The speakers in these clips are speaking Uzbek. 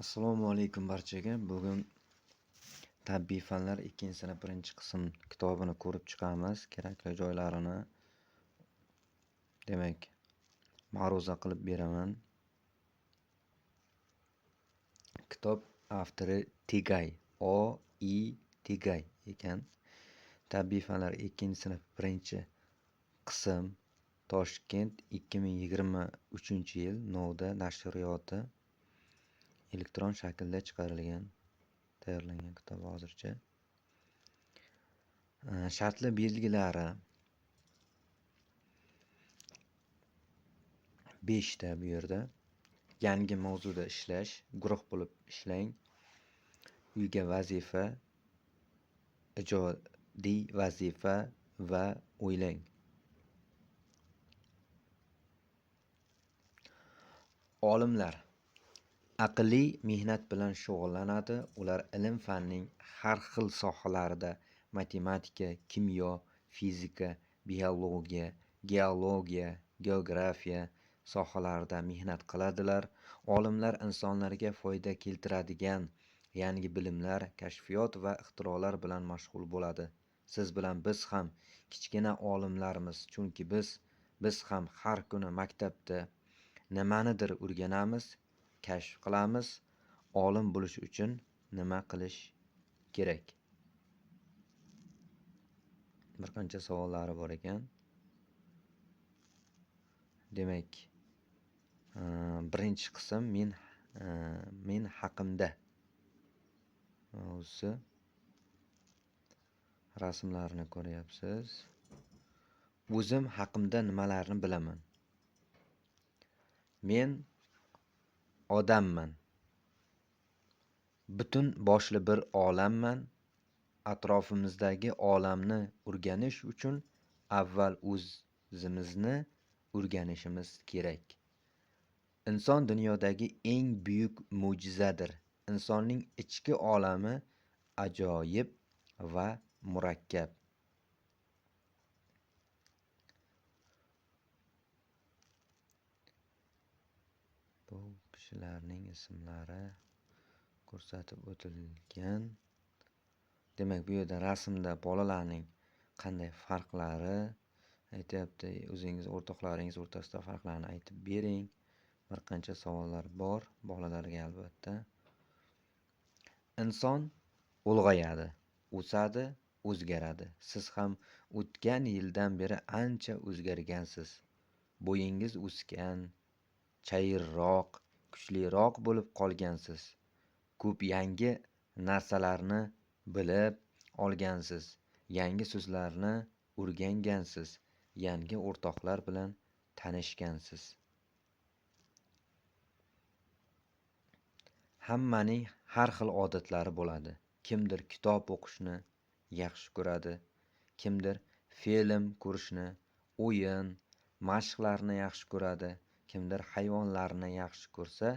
Assalomu alaykum barchaga. Bugun Tabiiy fanlar 2-sinf 1-qism kitobini ko'rib chiqamiz. Kerakli joylarini demak ma'ruza qilib beraman. Kitob avtori Tigay, Tigay ekan. Tabiiy fanlar 2-sinf 1-qism Toshkent 2023-yil Novda nashriyoti elektron shaklda chiqarilgan, tayyorlangan kitob hozircha. Shartli belgilari 5 ta bu yerda. Yangi mavzuda ishlash, guruh bo'lib ishlang, uyga vazifa, ijodiy vazifa va o'ylang. Olimlar aqliy mehnat bilan shug'ullanadi. Ular ilm-fanning har xil sohalarida matematika, kimyo, fizika, biologiya, geologiya, geografiya sohalarida mehnat qiladilar. Olimlar insonlarga foyda keltiradigan yangi bilimlar, kashfiyot va ixtirolar bilan mashg'ul bo'ladi. Siz bilan biz ham kichkina olimlarmiz, chunki biz ham har kuni maktabda nimanidir o'rganamiz, kashf qilamiz. Olim bo'lish uchun nima qilish kerak? Bir qancha savollari bor ekan. Demak, birinchi qism men haqimda mavzusi. Rasmlarni ko'ryapsiz. O'zim haqimda nimalarni bilaman? Men odamman. Butun boshli bir olamman. Atrofimizdagi olamni o'rganish uchun avval o'zimizni o'rganishimiz kerak. Inson dunyodagi eng buyuk mo'jizadir. Insonning ichki olami ajoyib va murakkab. Bu kishilarning ismlari ko'rsatib o'tilgan. Demak, bu yerda rasmda bolalarning qanday farqlari aytyapti. O'zingiz o'rtoqlaringiz o'rtasida farqlarni aytib bering. Bir qancha savollar bor bolalarga albatta. Inson ulg'ayadi, o'sadi, o'zgaradi. Siz ham o'tgan yildan beri ancha o'zgargansiz. Bo'yingiz o'sgan, chayirroq, kuchliroq bo'lib qolgansiz. Ko'p yangi narsalarni bilib olgansiz. Yangi so'zlarni o'rgangansiz. Yangi o'rtoqlar bilan tanishgansiz. Hammaning har xil odatlari bo'ladi. Kimdir kitob o'qishni yaxshi ko'radi, kimdir film ko'rishni, o'yin, mashqlarni yaxshi ko'radi, kimdir hayvonlarni yaxshi ko'rsa,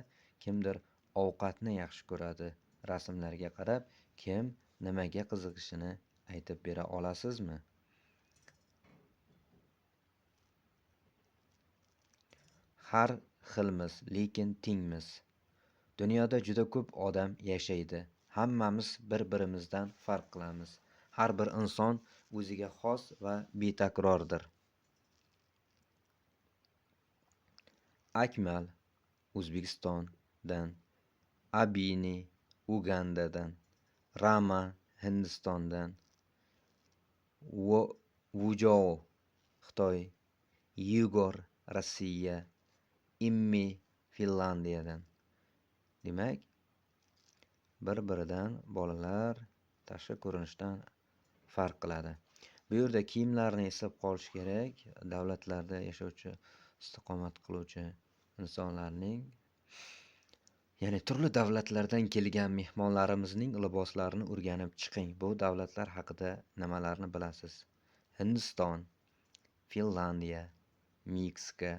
kimdir ovqatni yaxshi ko'radi. Rasmlarga qarab, kim nimaga qiziqishini aytib bera olasizmi? Har xilmiz, lekin tengmiz. Dunyoda juda ko'p odam yashaydi. Hammamiz bir-birimizdan farq qilamiz. Har bir inson o'ziga xos va betakrordir. Akmal O'zbekistondan, Abini Ugandadan, Rama Hindistondan, Wuzhou Xitoy, Yegor Rossiya, Immi Finlandiyadan. Demak, bir-biridan bolalar tashqi ko'rinishdan farq qiladi. Bu yerda kiyimlarni eslab qolish kerak. Davlatlarda yashovchi, istiqomat qiluvchi insonlarning, ya'ni turli davlatlardan kelgan mehmonlarimizning liboslarini o'rganib chiqing. Bu davlatlar haqida nimalarni bilasiz? Hindiston, Finlandiya, Meksika,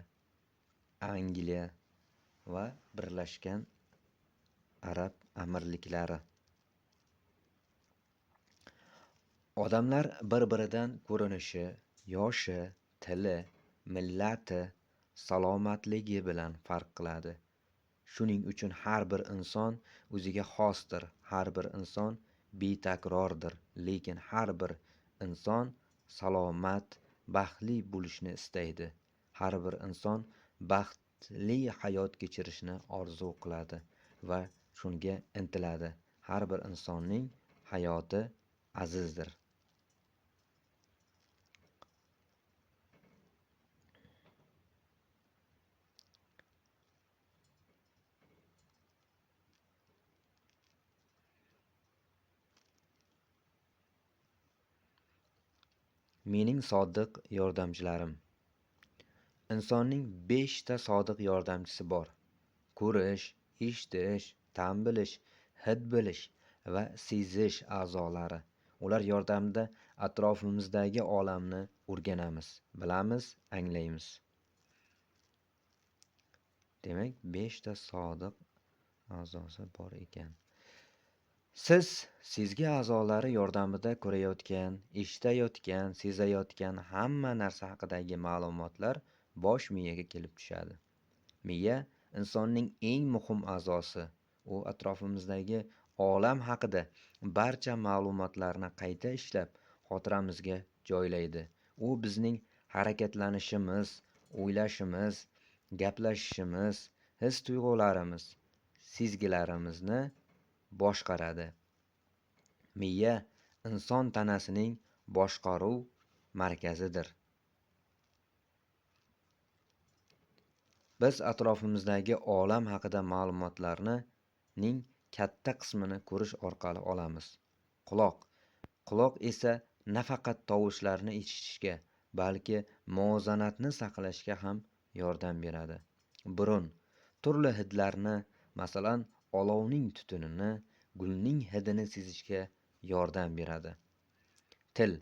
Angliya va Birlashgan Arab Amirliklari. Odamlar bir-biridan ko'rinishi, yoshi, tili, millati, salomatligi bilan farq qiladi. Shuning uchun har bir inson o'ziga xosdir. Har bir inson betakrordir. Lekin har bir inson salomat, baxtli bo'lishni istaydi. Har bir inson baxtli hayot kechirishni orzu qiladi va shunga intiladi. Har bir insonning hayoti azizdir. Mening sodiq yordamchilarim. Insonning 5 ta sodiq yordamchisi bor. Ko'rish, eshitish, ta'm bilish, hid bilish va sezish a'zolari. Ular yordamida atrofimizdagi olamni o'rganamiz, bilamiz, anglaymiz. Demak, 5 ta sodiq a'zosi bor ekan. Siz sezgi a'zolari yordamida ko'rayotgan, eshitayotgan, sezayotgan hamma narsa haqidagi ma'lumotlar bosh miyaga kelib tushadi. Miya insonning eng muhim a'zosi. U atrofimizdagi olam haqida barcha ma'lumotlarni qayta ishlab, xotiramizga joylaydi. U bizning harakatlanishimiz, o'ylashimiz, gaplashishimiz, his-tuyg'ularimiz, sezgilarimizni boshqaradi. Miya inson tanasining boshqaruv markazidir. Biz atrofimizdagi olam haqida ma'lumotlarning katta qismini ko'rish orqali olamiz. Quloq esa nafaqat tovushlarni eshitishga, balki muvozanatni saqlashga ham yordam beradi. Burun turli hidlarni, masalan, olovning tutunini, gulning hidini sezishga yordam beradi. Til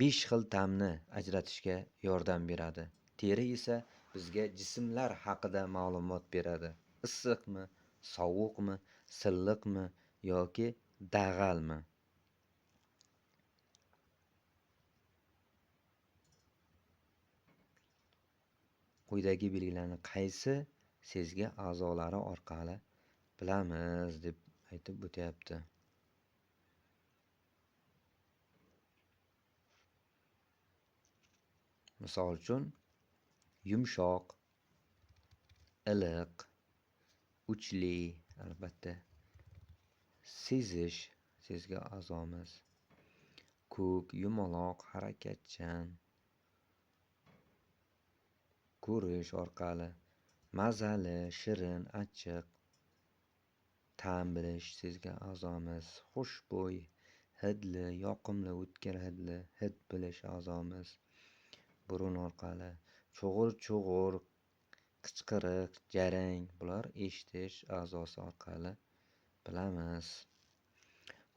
5 xil ta'mni ajratishga yordam beradi. Teri esa bizga jismlar haqida ma'lumot beradi. Issiqmi, sovuqmi, silliqmi yoki dag'almi? Quyidagi belgilarni qaysi sezgi a'zolari orqali bilamiz deb aytib o'tyapti. Misol uchun yumshoq, iliq, uchli, albatta sezish sezgi a'zomiz. Ko'k, yumaloq, harakatchan. Ko'rish orqali mazali, shirin, achchiq. Ta'm bilish sezgi a'zomiz. Xushbo'y, hidli, yoqimli, o'tkir hidli hid bilish a'zomiz. Burun orqali chug'ur, qichqiriq, jarang, bular eshitish a'zosi orqali bilamiz.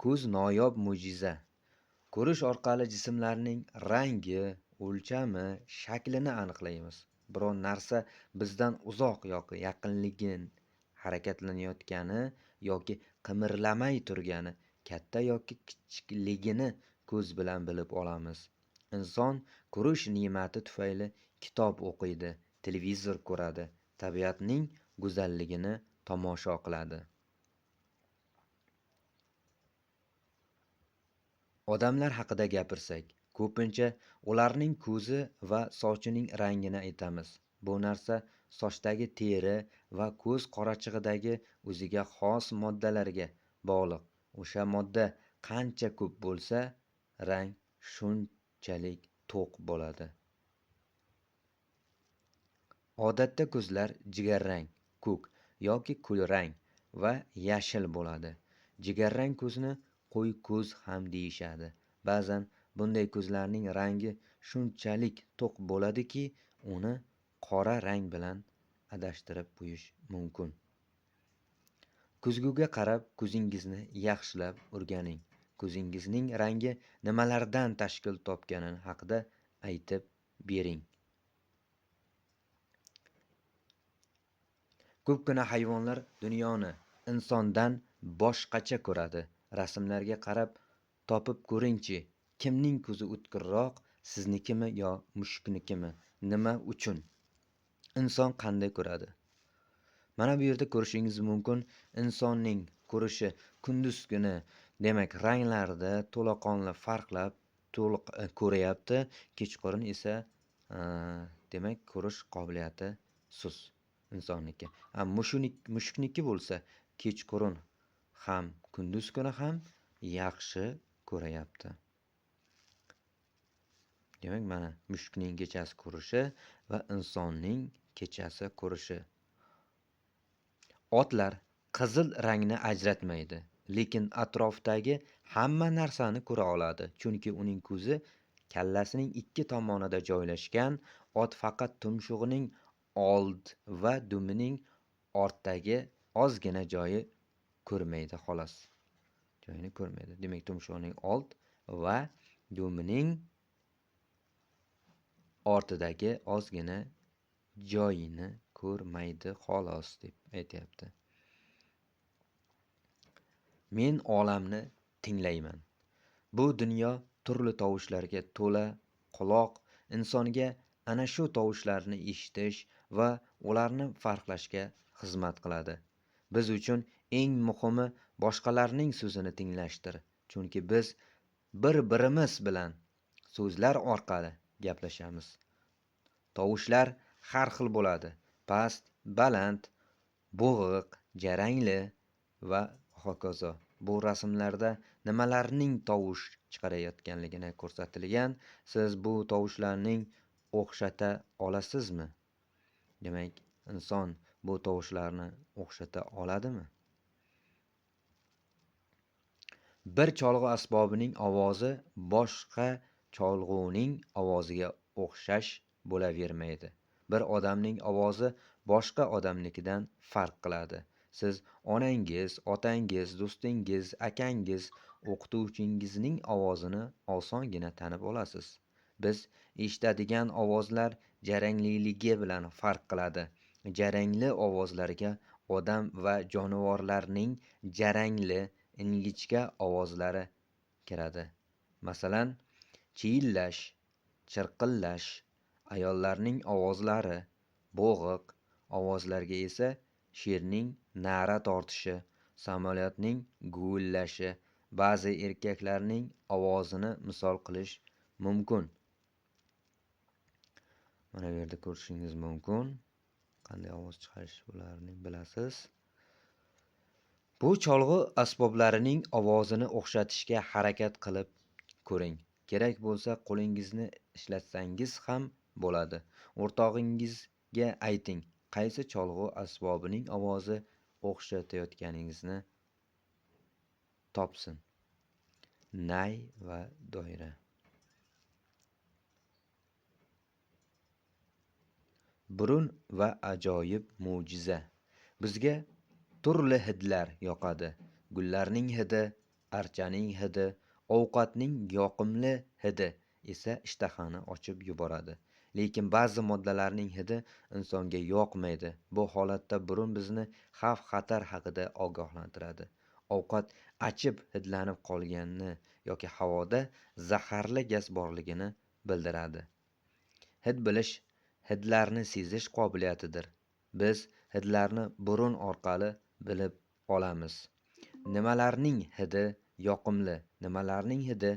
Ko'z noyob mo'jiza. Ko'rish orqali jismlarning rangi, o'lchami, shaklini aniqlaymiz. Biror narsa bizdan uzoq yoki yaqinligin harakatlanayotgani yoki qimirlamay turgani, katta yoki kichikligini ko'z bilan bilib olamiz. Inson ko'rish ne'mati tufayli kitob o'qiydi, televizor ko'radi, tabiatning go'zalligini tomosha qiladi. Odamlar haqida gapirsak, ko'pincha ularning ko'zi va sochining rangini aytamiz. Bu narsa sochdagi teri va ko'z qorachig'idagi o'ziga xos moddalarga bog'liq. O'sha modda qancha ko'p bo'lsa, rang shunchalik to'q bo'ladi. Odatda ko'zlar jigarrang, ko'k yoki kulrang va yashil bo'ladi. Jigarrang ko'zni qo'y ko'z ham deyishadi. Ba'zan bunday ko'zlarning rangi shunchalik to'q bo'ladiki, uni qora rang bilan adashtirib qo'yish mumkin. Ko'zguga qarab ko'zingizni yaxshilab o'rganing. Ko'zingizning rangi nimalardan tashkil topgani haqida aytib bering. Ko'pgina hayvonlar dunyoni insondan boshqacha ko'radi. Rasmlarga qarab topib ko'ringchi, kimning ko'zi o'tkirroq, siznikimi yo mushuknikimi? Nima uchun? Inson qanday ko'radi? Mana bu yerda ko'rishingiz mumkin, insonning ko'rishi kunduz kuni, demak, ranglarda to'laqonli farqlab ko'ryapti, kechqurun esa demak, ko'rish qobiliyati sust insonniki. Mushukniki bo'lsa, kechqurun ham, kunduz kuni ham yaxshi ko'rayapti. Demak, mana mushukning kechasi ko'rishi va insonning kechasi ko'rishi. Otlar qizil rangni ajratmaydi, lekin atrofdagi hamma narsani ko'ra oladi, chunki uning ko'zi kallasining ikki tomonida joylashgan. Ot faqat tumshug'ining old va dumining ortdagi ozgina joyi ko'rmaydi, xolos. Joyini ko'rmaydi. Demak, tumshug'ining old va dumining ortidagi ozgina joyini ko'rmaydi, xolos, deb aytyapti. Men olamni tinglayman. Bu dunyo turli tovushlarga to'la. Quloq insonga ana shu tovushlarni eshitish va ularni farqlashga xizmat qiladi. Biz uchun eng muhimi boshqalarning so'zini tinglashdir, chunki biz bir-birimiz bilan so'zlar orqali gaplashamiz. Tovushlar har xil bo'ladi: past, baland, bo'g'iq, jarangli va hokazo. Bu rasmlarda nimalarning tovush chiqarayotganligini ko'rsatilgan. Siz bu tovushlarning o'xshata olasizmi? Demak, inson bu tovushlarni o'xshata oladimi? Bir cholg'u asbobining ovozi boshqa cholg'uning ovoziga o'xshash bo'lavermaydi. Bir odamning ovozi boshqa odamnikidan farq qiladi. Siz onangiz, otangiz, do'stingiz, akangiz, o'qituvchingizning ovozini osongina tanib olasiz. Biz eshitadigan ovozlar jarangliligi bilan farq qiladi. Jarangli ovozlarga odam va jonivorlarning jarangli, ingichka ovozlari kiradi. Masalan, chiyillash, chirqillash, ayollarning ovozlari. Bo'g'iq ovozlarga esa sherning na'ra tortishi, samolyotning guvillashi, ba'zi erkaklarning ovozini misol qilish mumkin. Mana bu yerda ko'rishingiz mumkin. Qanday ovoz chiqarish bularni bilasiz. Bu cholg'u asboblarining ovozini o'xshatishga harakat qilib ko'ring. Kerak bo'lsa, qo'lingizni ishlatsangiz ham bo'ladi. O'rtog'ingizga ayting, qaysi cholg'u asbobining ovozi o'xshatayotganingizni topsin. Nay va doira. Burun va ajoyib mo'jiza. Bizga turli hidlar yoqadi. Gullarning hidi, archaning hidi, ovqatning yoqimli hidi esa ishtahani ochib yuboradi. Lekin ba'zi moddalarning hidi insonga yoqmaydi. Bu holatda burun bizni xavf-xatar haqida ogohlantiradi. Ovqat achib hidlanib qolganini yoki havoda zaharli gaz borligini bildiradi. Hid bilish hidlarni sezish qobiliyatidir. Biz hidlarni burun orqali bilib olamiz. Nimalarning hidi yoqimli, nimalarning hidi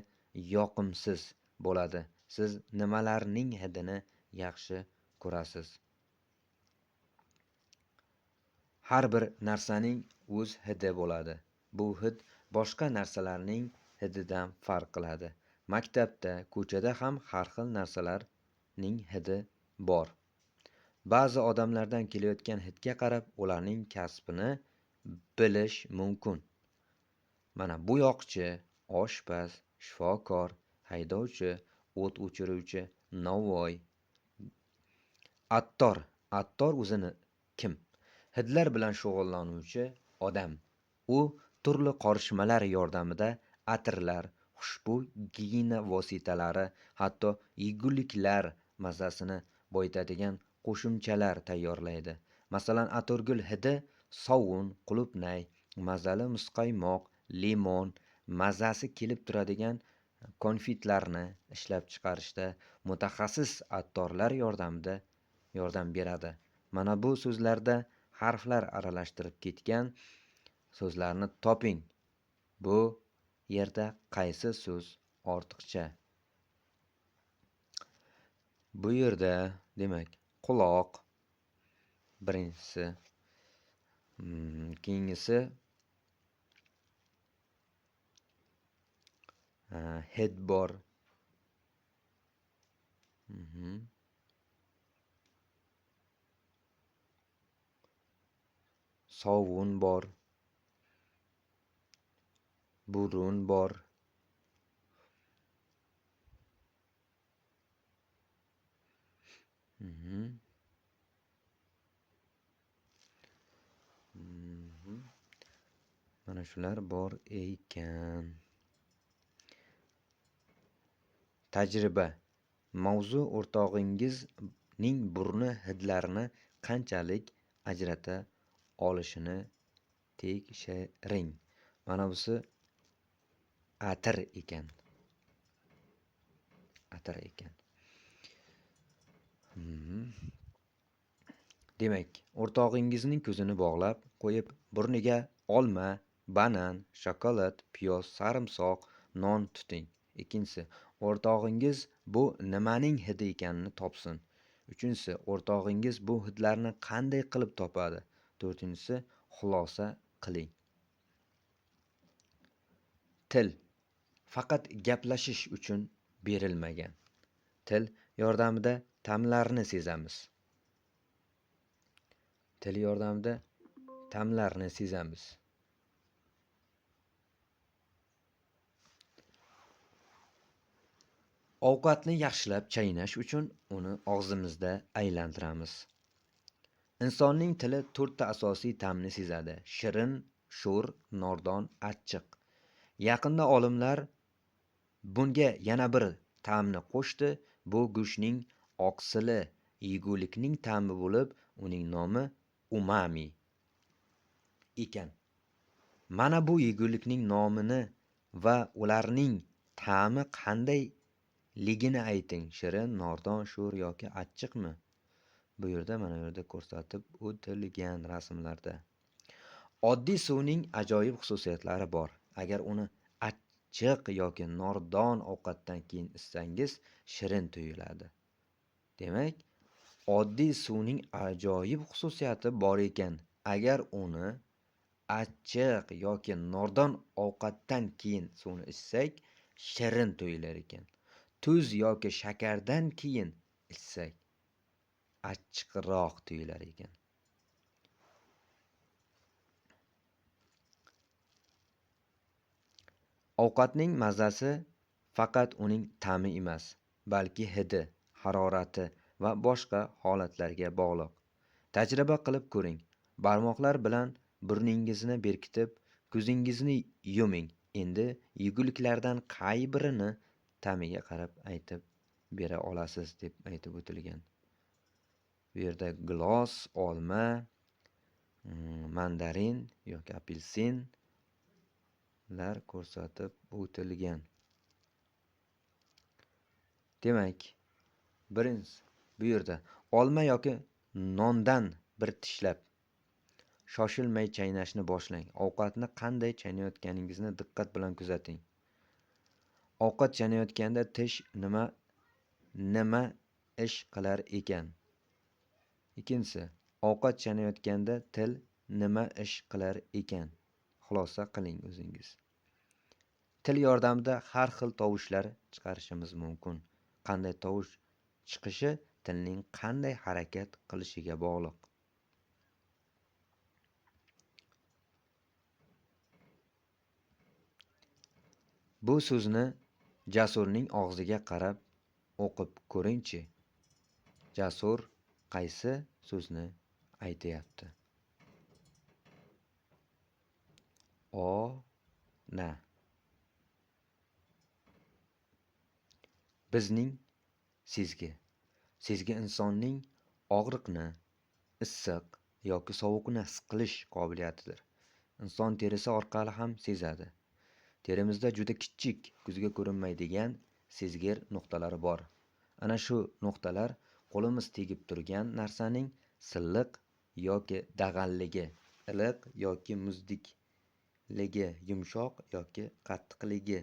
yoqimsiz bo'ladi. Siz nimalarning hidini yaxshi ko'rasiz? Har bir narsaning o'z hidi bo'ladi. Bu hid boshqa narsalarning hididan farq qiladi. Maktabda, ko'chada ham har xil narsalarning hidi bor. Ba'zi odamlardan kelayotgan hidga qarab ularning kasbini bilish mumkin. Mana bo'yoqchi, oshpaz, shifokor, haydovchi, o't o'chiruvchi, novvoy, attor. Attor o'zini kim? Hidlar bilan shug'ullanuvchi odam. U turli qorishmalar yordamida atirlar, xushbo'y gigiyena vositalari, hatto yeguliklar mazasini boyitadigan qo'shimchalar tayyorlaydi. Masalan, atirgul hidi sovun, qulupnay, mazali muzqaymoq, limon mazasi kelib turadigan konfetlarni ishlab chiqarishda mutaxassis attorlar yordam beradi. Mana bu so'zlarda harflar aralashtirib ketgan so'zlarni toping. Bu yerda qaysi so'z ortiqcha? Bu yerda demak quloq birinchisi, keyingisi head bor. Sovun bor. Burun bor. Mana shular bor ekan. Tajriba. Mavzu o'rtog'ingizning burni hidlarini qanchalik ajrata olishini tekshiring. Mana busi atir ekan. Demak, o'rtog'ingizning ko'zini bog'lab qo'yib, burniga olma, banan, shokolad, piyoz, sarimsoq, non tuting. Ikkinchisi, o'rtog'ingiz bu nimaning hidi ekanini topsin. Uchinchisi, o'rtog'ingiz bu hidlarni qanday qilib topadi? To'rtinchisi, xulosa qiling. Til faqat gaplashish uchun berilmagan. Til yordamida ta'mlarni sezamiz. Ovqatni yaxshilab chaynash uchun uni og'zimizda aylantiramiz. Insonning tili 4 ta asosiy ta'mni sezadi: shirin, sho'r, nordon, achchiq. Yaqinda olimlar bunga yana bir ta'mni qo'shdi. Bu go'shtning oqsili, yegulikning ta'mi bo'lib, uning nomi umami ekan. Mana bu yegulikning nomini va ularning ta'mi qandayligini ayting. Shirin, nordon, sho'r yoki achchiqmi? Bu yerda mana bu yerda ko'rsatib o'tilgan rasmlarda. Oddiy suvning ajoyib xususiyatlari bor. Agar uni achchiq yoki nordon ovqatdan keyin ichsangiz, shirin tuyuladi. Demak, oddiy suvning ajoyib xususiyati bor ekan. Agar uni achchiq yoki nordon ovqatdan keyin suvni ichsak, shirin tuyular ekan. Tuz yoki shakardan keyin ichsak, achchiqroq tuyular ekan. Ovqatning mazasi faqat uning ta'mi emas, balki hidi, harorati va boshqa holatlarga bog'liq. Tajriba qilib ko'ring. Barmoqlar bilan burningizni berkitib, ko'zingizni yuming. Endi yeguliklardan qay birini ta'miga qarab aytib bera olasiz deb aytib o'tilgan. Bu yerda gilos, olma, mandarin yoki apelsin ko'rsatib o'tilgan. Demak, birinchisi bu yerda olma yoki nondan bir tishlab shoshilmay chaynashni boshlang. Ovqatni qanday chaynayotganingizni diqqat bilan kuzating. Ovqat chaynayotganda tish nima ish qilar ekan? Ikkinchisi, ovqat chaynayotganda til nima ish qilar ekan? Xulosa qiling o'zingiz. Til yordamida har xil tovushlar chiqarishimiz mumkin. Qanday tovush chiqishi tilning qanday harakat qilishiga bog'liq. Bu so'zni Jasurning og'ziga qarab o'qib ko'ring-chi. Jasur qaysi so'zni aytayapti? Na. Bizning sezgi. Sezgi insonning og'riqni, issiq yoki sovuqni his qilish qobiliyatidir. Inson terisi orqali ham sezadi. Terimizda juda kichik, ko'zga ko'rinmaydigan sezgir nuqtalari bor. Ana shu nuqtalar qo'limiz tegib turgan narsaning silliq yoki dag'alligi, iliq yoki muzdikligi, yumshoq yoki qattiqligi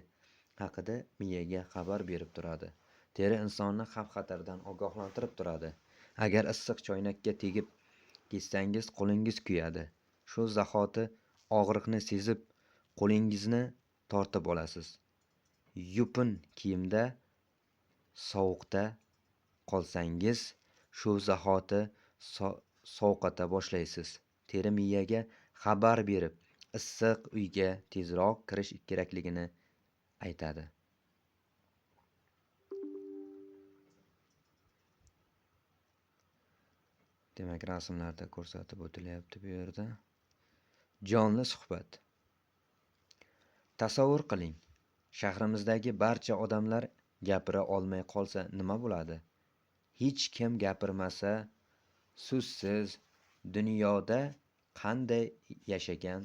haqida miyaga xabar berib turadi. Teri insonni xavf-xatardan ogohlantirib turadi. Agar issiq choynakka tegib ketsangiz, qo'lingiz kuyadi. Shu zahoti og'riqni sezib, qo'lingizni tortib olasiz. Yupun kiyimda sovuqda qolsangiz, shu zahoti sovqota boshlaysiz. Teri miyaga xabar berib, issiq uyga tezroq kirish kerakligini aytadi. Demak, rasmlarda ko'rsatib o'tilyapti bu yerda. Jonli suhbat. Tasavvur qiling, shahrimizdagi barcha odamlar gapira olmay qolsa nima bo'ladi? Hech kim gapirmasa, so'zsiz dunyoda qanday yashagan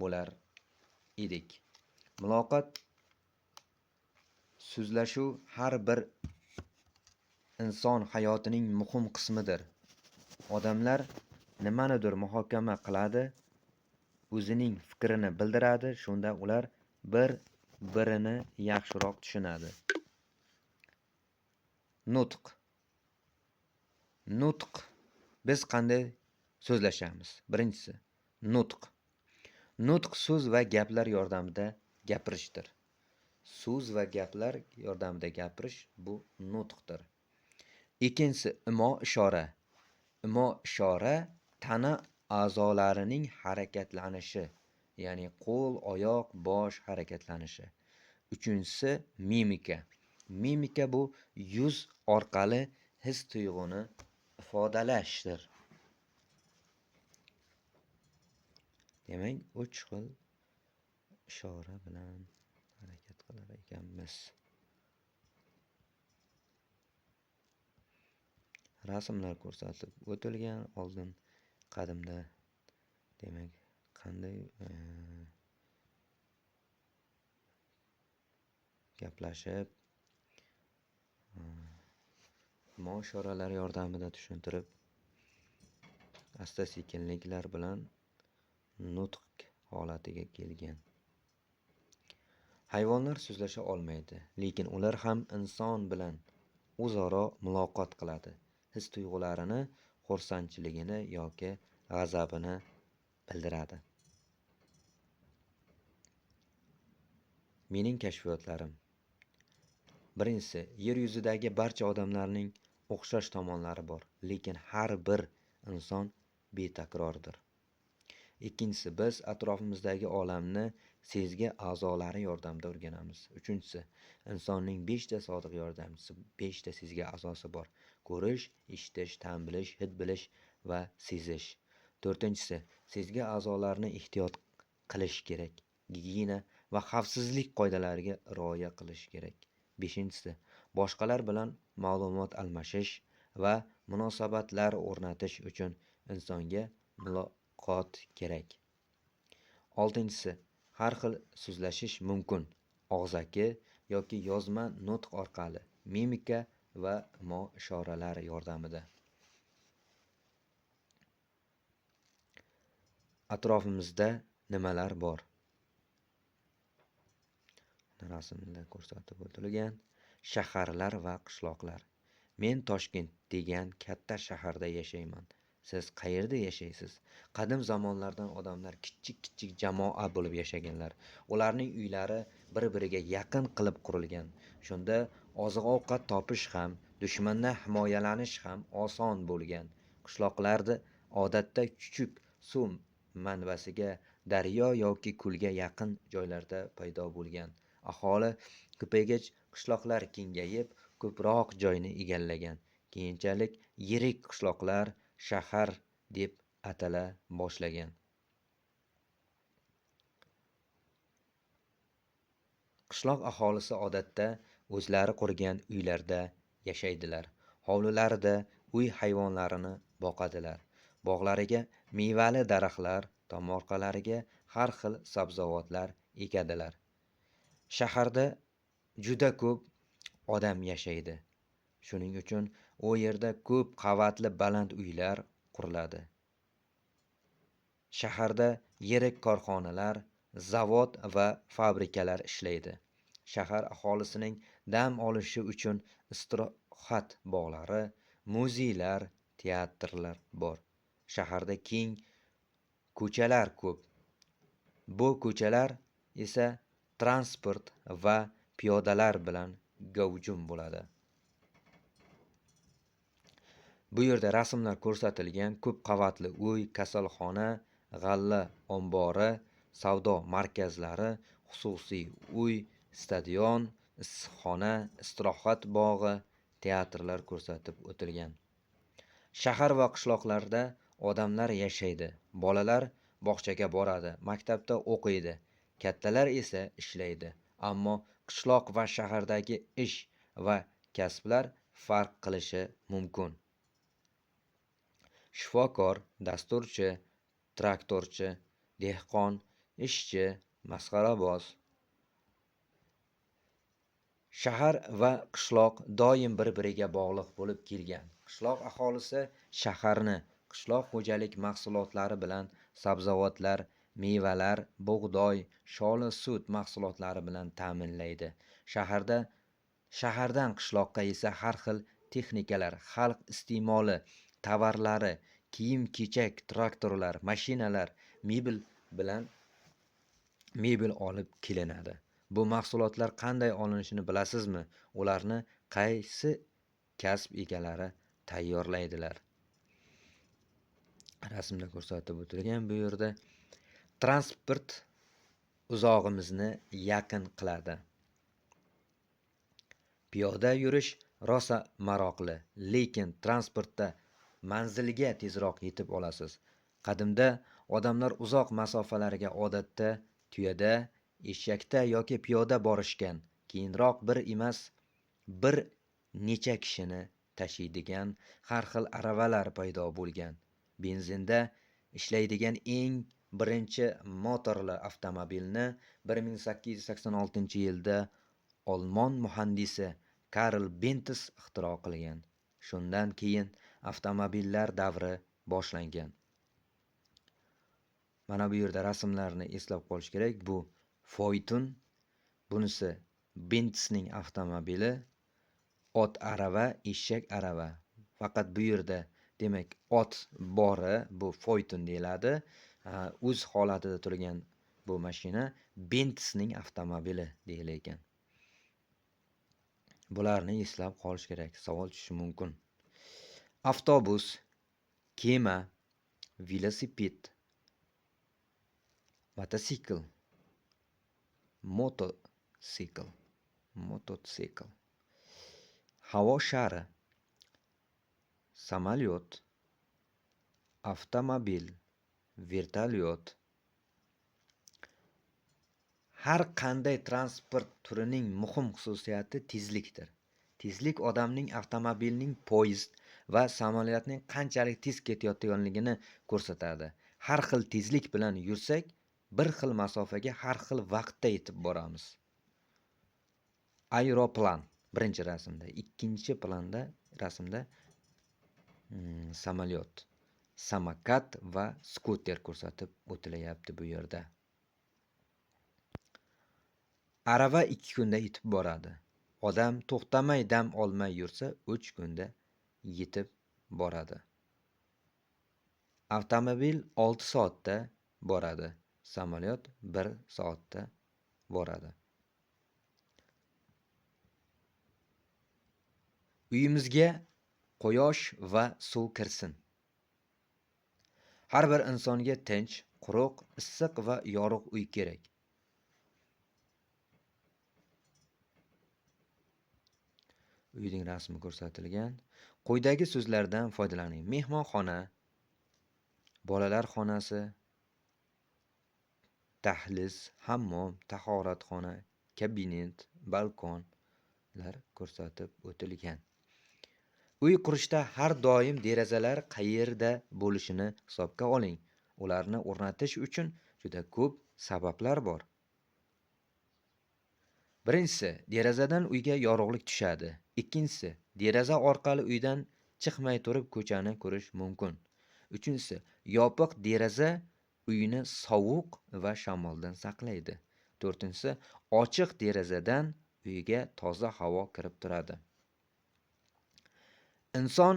bo'lar edik? Muloqot, so'zlashuv har bir inson hayotining muhim qismidir. Odamlar nimanidir muhokama qiladi, o'zining fikrini bildiradi, shunda ular bir-birini yaxshiroq tushunadi. Nutq. Biz qanday so'zlashamiz? Birinchisi, nutq so'z va gaplar yordamida gapirishdir. So'z va gaplar yordamida gapirish bu nutqdir. Ikkinchisi, imo-ishora. Imo-ishora tana a'zolarining harakatlanishi, ya'ni qo'l, oyoq, bosh harakatlanishi. Uchinchisi, mimika. Mimika bu yuz orqali his-tuyg'uni ifodalashdir. Demak, 3 xil ishora bilan harakat qilar ekanmiz. Rasmlar ko'rsatib o'tilgan oldin qadimda, demak, qanday gaplashib, imo-ishoralar yordamida tushuntirib, asta-sekinliklar bilan nutq holatiga kelgan. Hayvonlar so'zlasha olmaydi, lekin ular ham inson bilan o'zaro muloqot qiladi. His-tuyg'ularini, xursandchiligini yoki g'azabini bildiradi. Mening kashfiyotlarim. Birinchisi, yer yuzidagi barcha odamlarning o'xshash tomonlari bor, lekin har bir inson betakrordir. Ikkinchisi, biz atrofimizdagi olamni sezgi a'zolari yordamida o'rganamiz. Uchinchisi, insonning 5 ta sodiq yordamchisi, 5 ta sezgi a'zosi bor. Ko'rish, eshitish, ta'm bilish, hid bilish va sezish. To'rtinchisi, sezgi a'zolarini ehtiyot qilish kerak. Gigiyena va xavfsizlik qoidalariga rioya qilish kerak. Beshinchisi, boshqalar bilan ma'lumot almashish va munosabatlar o'rnatish uchun insonga muloqot kerak. Oltinchisi, har xil so'zlashish mumkin. Og'zaki yoki yozma nutq orqali, mimika va imo-ishoralar yordamida. Atrofimizda nimalar bor? Rasmda ko'rsatib o'tilgan shaharlar va qishloqlar. Men Toshkent degan katta shaharda yashayman. Siz qayerda yashaysiz? Qadim zamonlardan odamlar kichik jamoa bo'lib yashaganlar. Ularning uylari bir-biriga yaqin qilib qurilgan. Shunda oziq-ovqat topish ham, dushmandan himoyalanish ham oson bo'lgan. Qishloqlarda odatda chuchuk suv manbasiga, daryo yoki ko'lga yaqin joylarda paydo bo'lgan. Aholi ko'paygach qishloqlar kengayib, ko'proq joyni egallagan. Keyinchalik yirik qishloqlar shahar deb atala boshlagan. Qishloq aholisi odatda o'zlari qurgan uylarda yashaydilar. Hovlilarida uy hayvonlarini boqadilar. Bog'lariga mevali daraxtlar, tomorqalariga har xil sabzavotlar ekadilar. Shaharda juda ko'p odam yashaydi. Shuning uchun u yerda ko'p qavatli baland uylar quriladi. Shaharda yirik korxonalar, zavod va fabrikalar ishlaydi. Shahar aholisining dam olishi uchun istirohat bog'lari, muzeylar, teatrlar bor. Shaharda keng ko'chalar ko'p. Bu ko'chalar esa transport va piyodalar bilan gavjum bo'ladi. Bu yerda rasmlar ko'rsatilgan ko'p qavatli uy, kasalxona, g'alla ombori, savdo markazlari, xususiy uy, stadion, issiqxona, istirohat bog'i, teatrlar ko'rsatib o'tilgan. Shahar va qishloqlarda odamlar yashaydi. Bolalar bog'chaga boradi, maktabda o'qiydi, kattalar esa ishlaydi. Ammo qishloq va shahardagi ish va kasblar farq qilishi mumkin. Shifokor, dasturchi, traktorchi, dehqon, ishchi, masxaraboz. Shahar va qishloq doim bir-biriga bog'liq bo'lib kelgan. Qishloq aholisi shaharni qishloq xo'jalik mahsulotlari bilan, sabzavotlar, mevalar, bug'doy, sholi sut mahsulotlari bilan ta'minlaydi. Shahardan qishloqqa esa har xil texnikalar, xalq iste'moli tovarlari, kiyim-kechak, traktorlar, mashinalar, mebel olib kelinadi. Bu mahsulotlar qanday olinishini bilasizmi? Ularni qaysi kasb egalari tayyorlaydilar? Rasmda ko'rsatib o'tilgan bu yerda transport uzog'imizni yaqin qiladi. Piyoda yurish rosa maroqli, lekin transportda manzilga tezroq yetib olasiz. Qadimda odamlar uzoq masofalarga odatda tuyada, eshakda yoki piyoda borishgan. Keyinroq bir emas, bir necha kishini tashiydigan har xil aravalar paydo bo'lgan. Benzinda ishlaydigan eng birinchi motorli avtomobilni 1886-yilda Olmon muhandisi Karl Benz ixtiro qilgan. Shundan keyin avtomobillar davri boshlangan. Mana bu yerda rasmlarni eslab qolish kerak. Bu Foyton, bunisi Benzning avtomobili, ot arava, eshak arava. Faqat bu yerda demak ot bori, bu Foyton deyiladi. O'z holatida turgan bu mashina Benzning avtomobili deyilar ekan. Bularni eslab qolish kerak. Savol tushishi mumkin. Avtobus, kema, velosiped, mototsikl, mototsikl, havo shari, samolyot, avtomobil, vertolyot. Har qanday transport turining muhim xususiyati tezlikdir. Tezlik odamning avtomobilning, poyezd va samolyotning qanchalik tez ketayotganligini ko'rsatadi. Har xil tezlik bilan yursak, bir xil masofaga har xil vaqtda yetib boramiz. Aeroplan birinchi rasmda, ikkinchi rasmda samolyot, samokat va skuter ko'rsatib o'tilayapti bu yerda. Arava 2 kunda yetib boradi. Odam to'xtamay dam olmay yursa 3 kunda yetib boradi. Avtomobil 6 soatda boradi. Samolyot 1 soatda boradi. Uyimizga quyosh va suv kirsin. Har bir insonga tinch, quruq, issiq va yorug' uy kerak. Uyning rasmi ko'rsatilgan. Quyidagi so'zlardan foydalaning. Mehmonxona, bolalar xonasi, dahliz, hammom, tahoratxona, kabinet, balkonlar ko'rsatib o'tilgan. Uy qurishda har doim derazalar qayerda bo'lishini hisobga oling. Ularni o'rnatish uchun juda ko'p sabablar bor. Birinchisi, derazadan uyga yorug'lik tushadi. Ikkinchisi, deraza orqali uydan chiqmay turib ko'chani ko'rish mumkin. Uchinchisi, yopiq deraza uyni sovuq va shamoldan saqlaydi. 4-si, ochiq derazadan uyga toza havo kirib turadi. Inson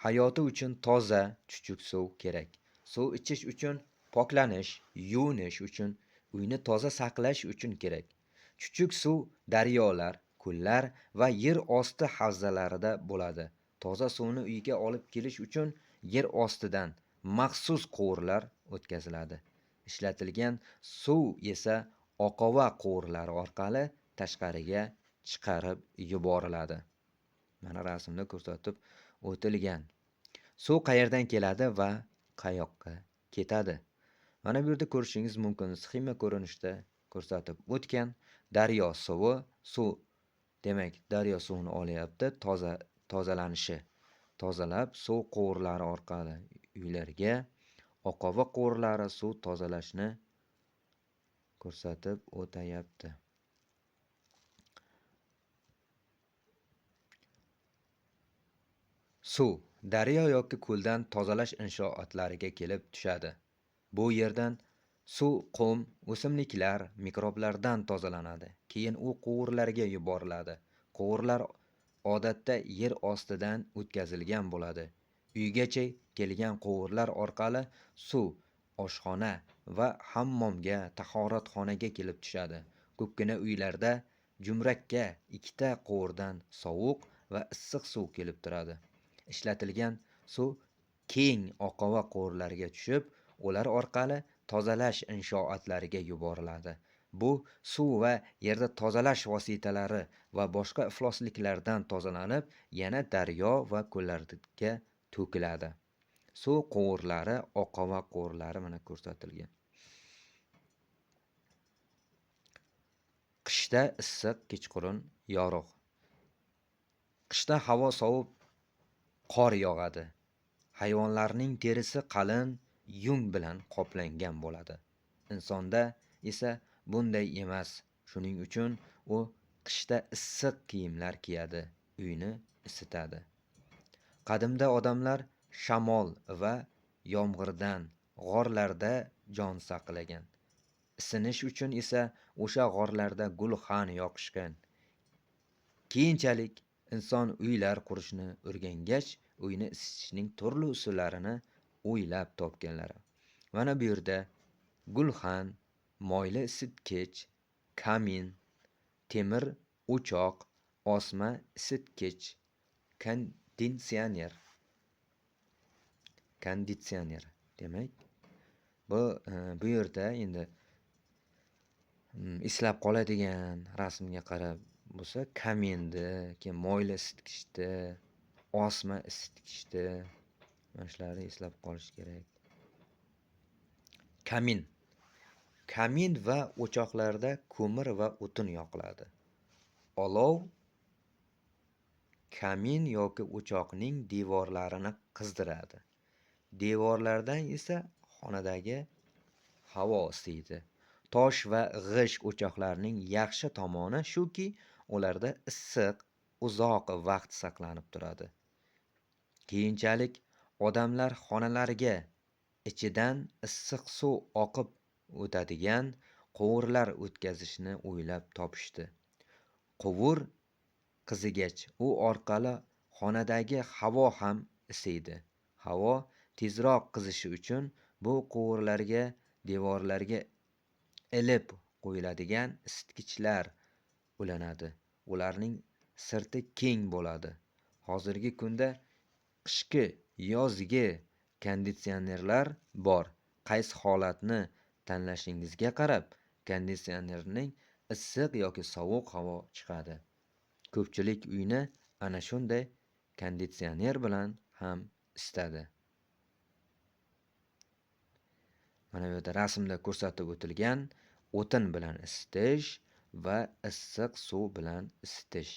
hayoti uchun toza, chuchuk suv kerak. Suv ichish uchun, poklanish, yuvinish uchun, uyni toza saqlash uchun kerak. Chuchuk suv daryolar, ko'llar va yer osti havzalarida bo'ladi. Toza suvni uyga olib kelish uchun yer ostidan maxsus quvurlar o'tkaziladi. Ishlatilgan suv esa oqova quvurlar orqali tashqariga chiqarib yuboriladi. Mana rasmda ko'rsatib o'tilgan. Suv qayerdan keladi va qayoqqa ketadi? Mana bu yerda ko'rishingiz mumkin. Sxema ko'rinishda ko'rsatib o'tgan. Daryo suvi, demak, daryo suvini olyapti, tozalanishi. Tozalab suv quvurlari orqali uylarga, oqova quvurlari suv tozalashni ko'rsatib o'tayapti. Suv daryo yoki ko'ldan tozalash inshootlariga kelib tushadi. Bu yerdan suv, qum, o'simliklar, mikroblardan tozalanadi. Keyin u quvurlarga yuboriladi. Quvurlar odatda yer ostidan o'tkazilgan bo'ladi. Uygacha kelgan quvurlar orqali suv oshxona va hammomga, tahoratxonaga kelib tushadi. Ko'pgina uylarda jumrakka 2ta quvurdan sovuq va issiq suv kelib turadi. Ishlatilgan suv keng oqova quvurlarga tushib, ular orqali tozalash inshootlariga yuboriladi. Bu suv va yerda tozalash vositalari va boshqa iflosliklardan tozalanib, yana daryo va ko'llarga to'kiladi. Suv quvurlari, oqova quvurlari mana ko'rsatilgan. Qishda issiq, kechqurun yorug'. Qishda havo sovib, qor yog'adi. Hayvonlarning terisi qalin yung bilan qoplangan bo'ladi. Insonda esa bunday emas. Shuning uchun u qishda issiq kiyimlar kiyadi, uyni isitadi. Qadimda odamlar shamol va yomg'irdan g'orlarda jon saqlagan. Isinish uchun esa o'sha g'orlarda gulxan yoqishgan. Keyinchalik inson uylar qurishni o'rgangach, uyni isitishning turli usullarini o'ylab topganlar. Mana bu yerda gulxan, moyli isitgich, kamin, temir o'choq, osma isitgich, konditsioner demak. Bu yerda endi eslab qoladigan rasmga qarab bo'lsa, kaminni, keyin moyli isitgichni, osma isitgichni mana shularni eslab qolish kerak. Kamin va o'choqlarda ko'mir va o'tin yoqiladi. Olov kamin yoki o'choqning devorlarini qizdiradi. Devorlardan esa xonadagi havo isiydi. Tosh va g'isht o'choqlarning yaxshi tomoni shuki, ularda issiq uzoq vaqt saqlanib turadi. Keyinchalik odamlar xonalariga ichidan issiq suv oqib o'tadigan quvurlar o'tkazishni o'ylab topishdi. Quvur qizigach, u orqali xonadagi havo ham isiydi. Havo tezroq qizishi uchun bu quvurlarga, devorlarga ilib qo'yiladigan isitgichlar ulanadi. Ularning sirti keng bo'ladi. Hozirgi kunda qishki, yozgi konditsionerlar bor. Qaysi holatni tanlashingizga qarab, konditsionerning issiq yoki sovuq havo chiqadi. Ko'pchilik uyni ana shunday konditsioner bilan ham isitadi. Mana bu yerda rasmda ko'rsatib o'tilgan o'tin bilan isitish va issiq suv bilan isitish.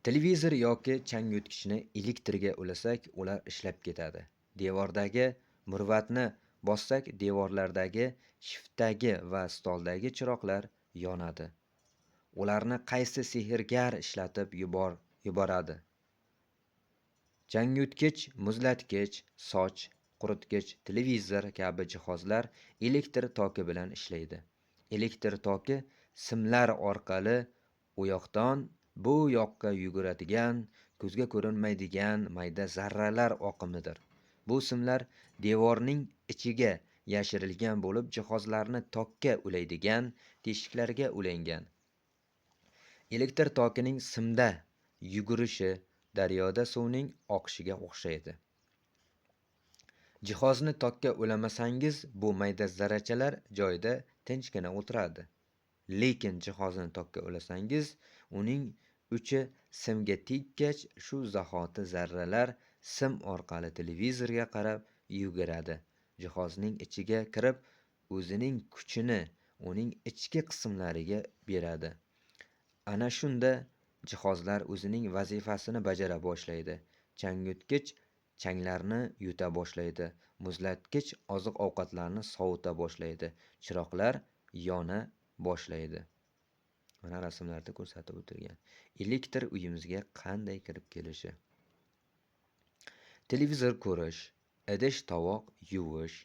Televizor yoki changyutgichni elektrga ulasak, ular ishlab ketadi. Devordagi murvatni bossak, devorlardagi shiftdagi va stoldagi chiroqlar yonadi. Ularni qaysi sehrgar ishlatib yuboradi. Changyutgich, muzlatgich, soch quritgich, televizor kabi jihozlar elektr toki bilan ishlaydi. Elektr toki simlar orqali u yoqdan bu yoqqa yuguradigan, ko'zga ko'rinmaydigan mayda zarralar oqimidir. Bu simlar devorning ichiga yashirilgan bo'lib, jihozlarni tokka ulaydigan teshiklarga ulangan. Elektr tokining simda yugurishi daryoda suvning oqishiga o'xshaydi. Jihozni tokka ulamasangiz, bu mayda zarrachalar joyida tinchgina o'tiradi. Lekin jihozni tokka ulasangiz, uning uchi simga teggach, shu zahoti zarralar sim orqali televizorga qarab yuguradi. Jihozning ichiga kirib, o'zining kuchini uning ichki qismlariga beradi. Ana shunda jihozlar o'zining vazifasini bajara boshlaydi. Changyutgich changlarni yuta boshlaydi. Muzlatgich oziq-ovqatlarni sovita boshlaydi. Chiroqlar yona boshlaydi. Mana rasmlarda ko'rsatib o'tilgan. Elektr uyimizga qanday kirib kelishi. Televizor ko'rish, idish-tovoq yuvish,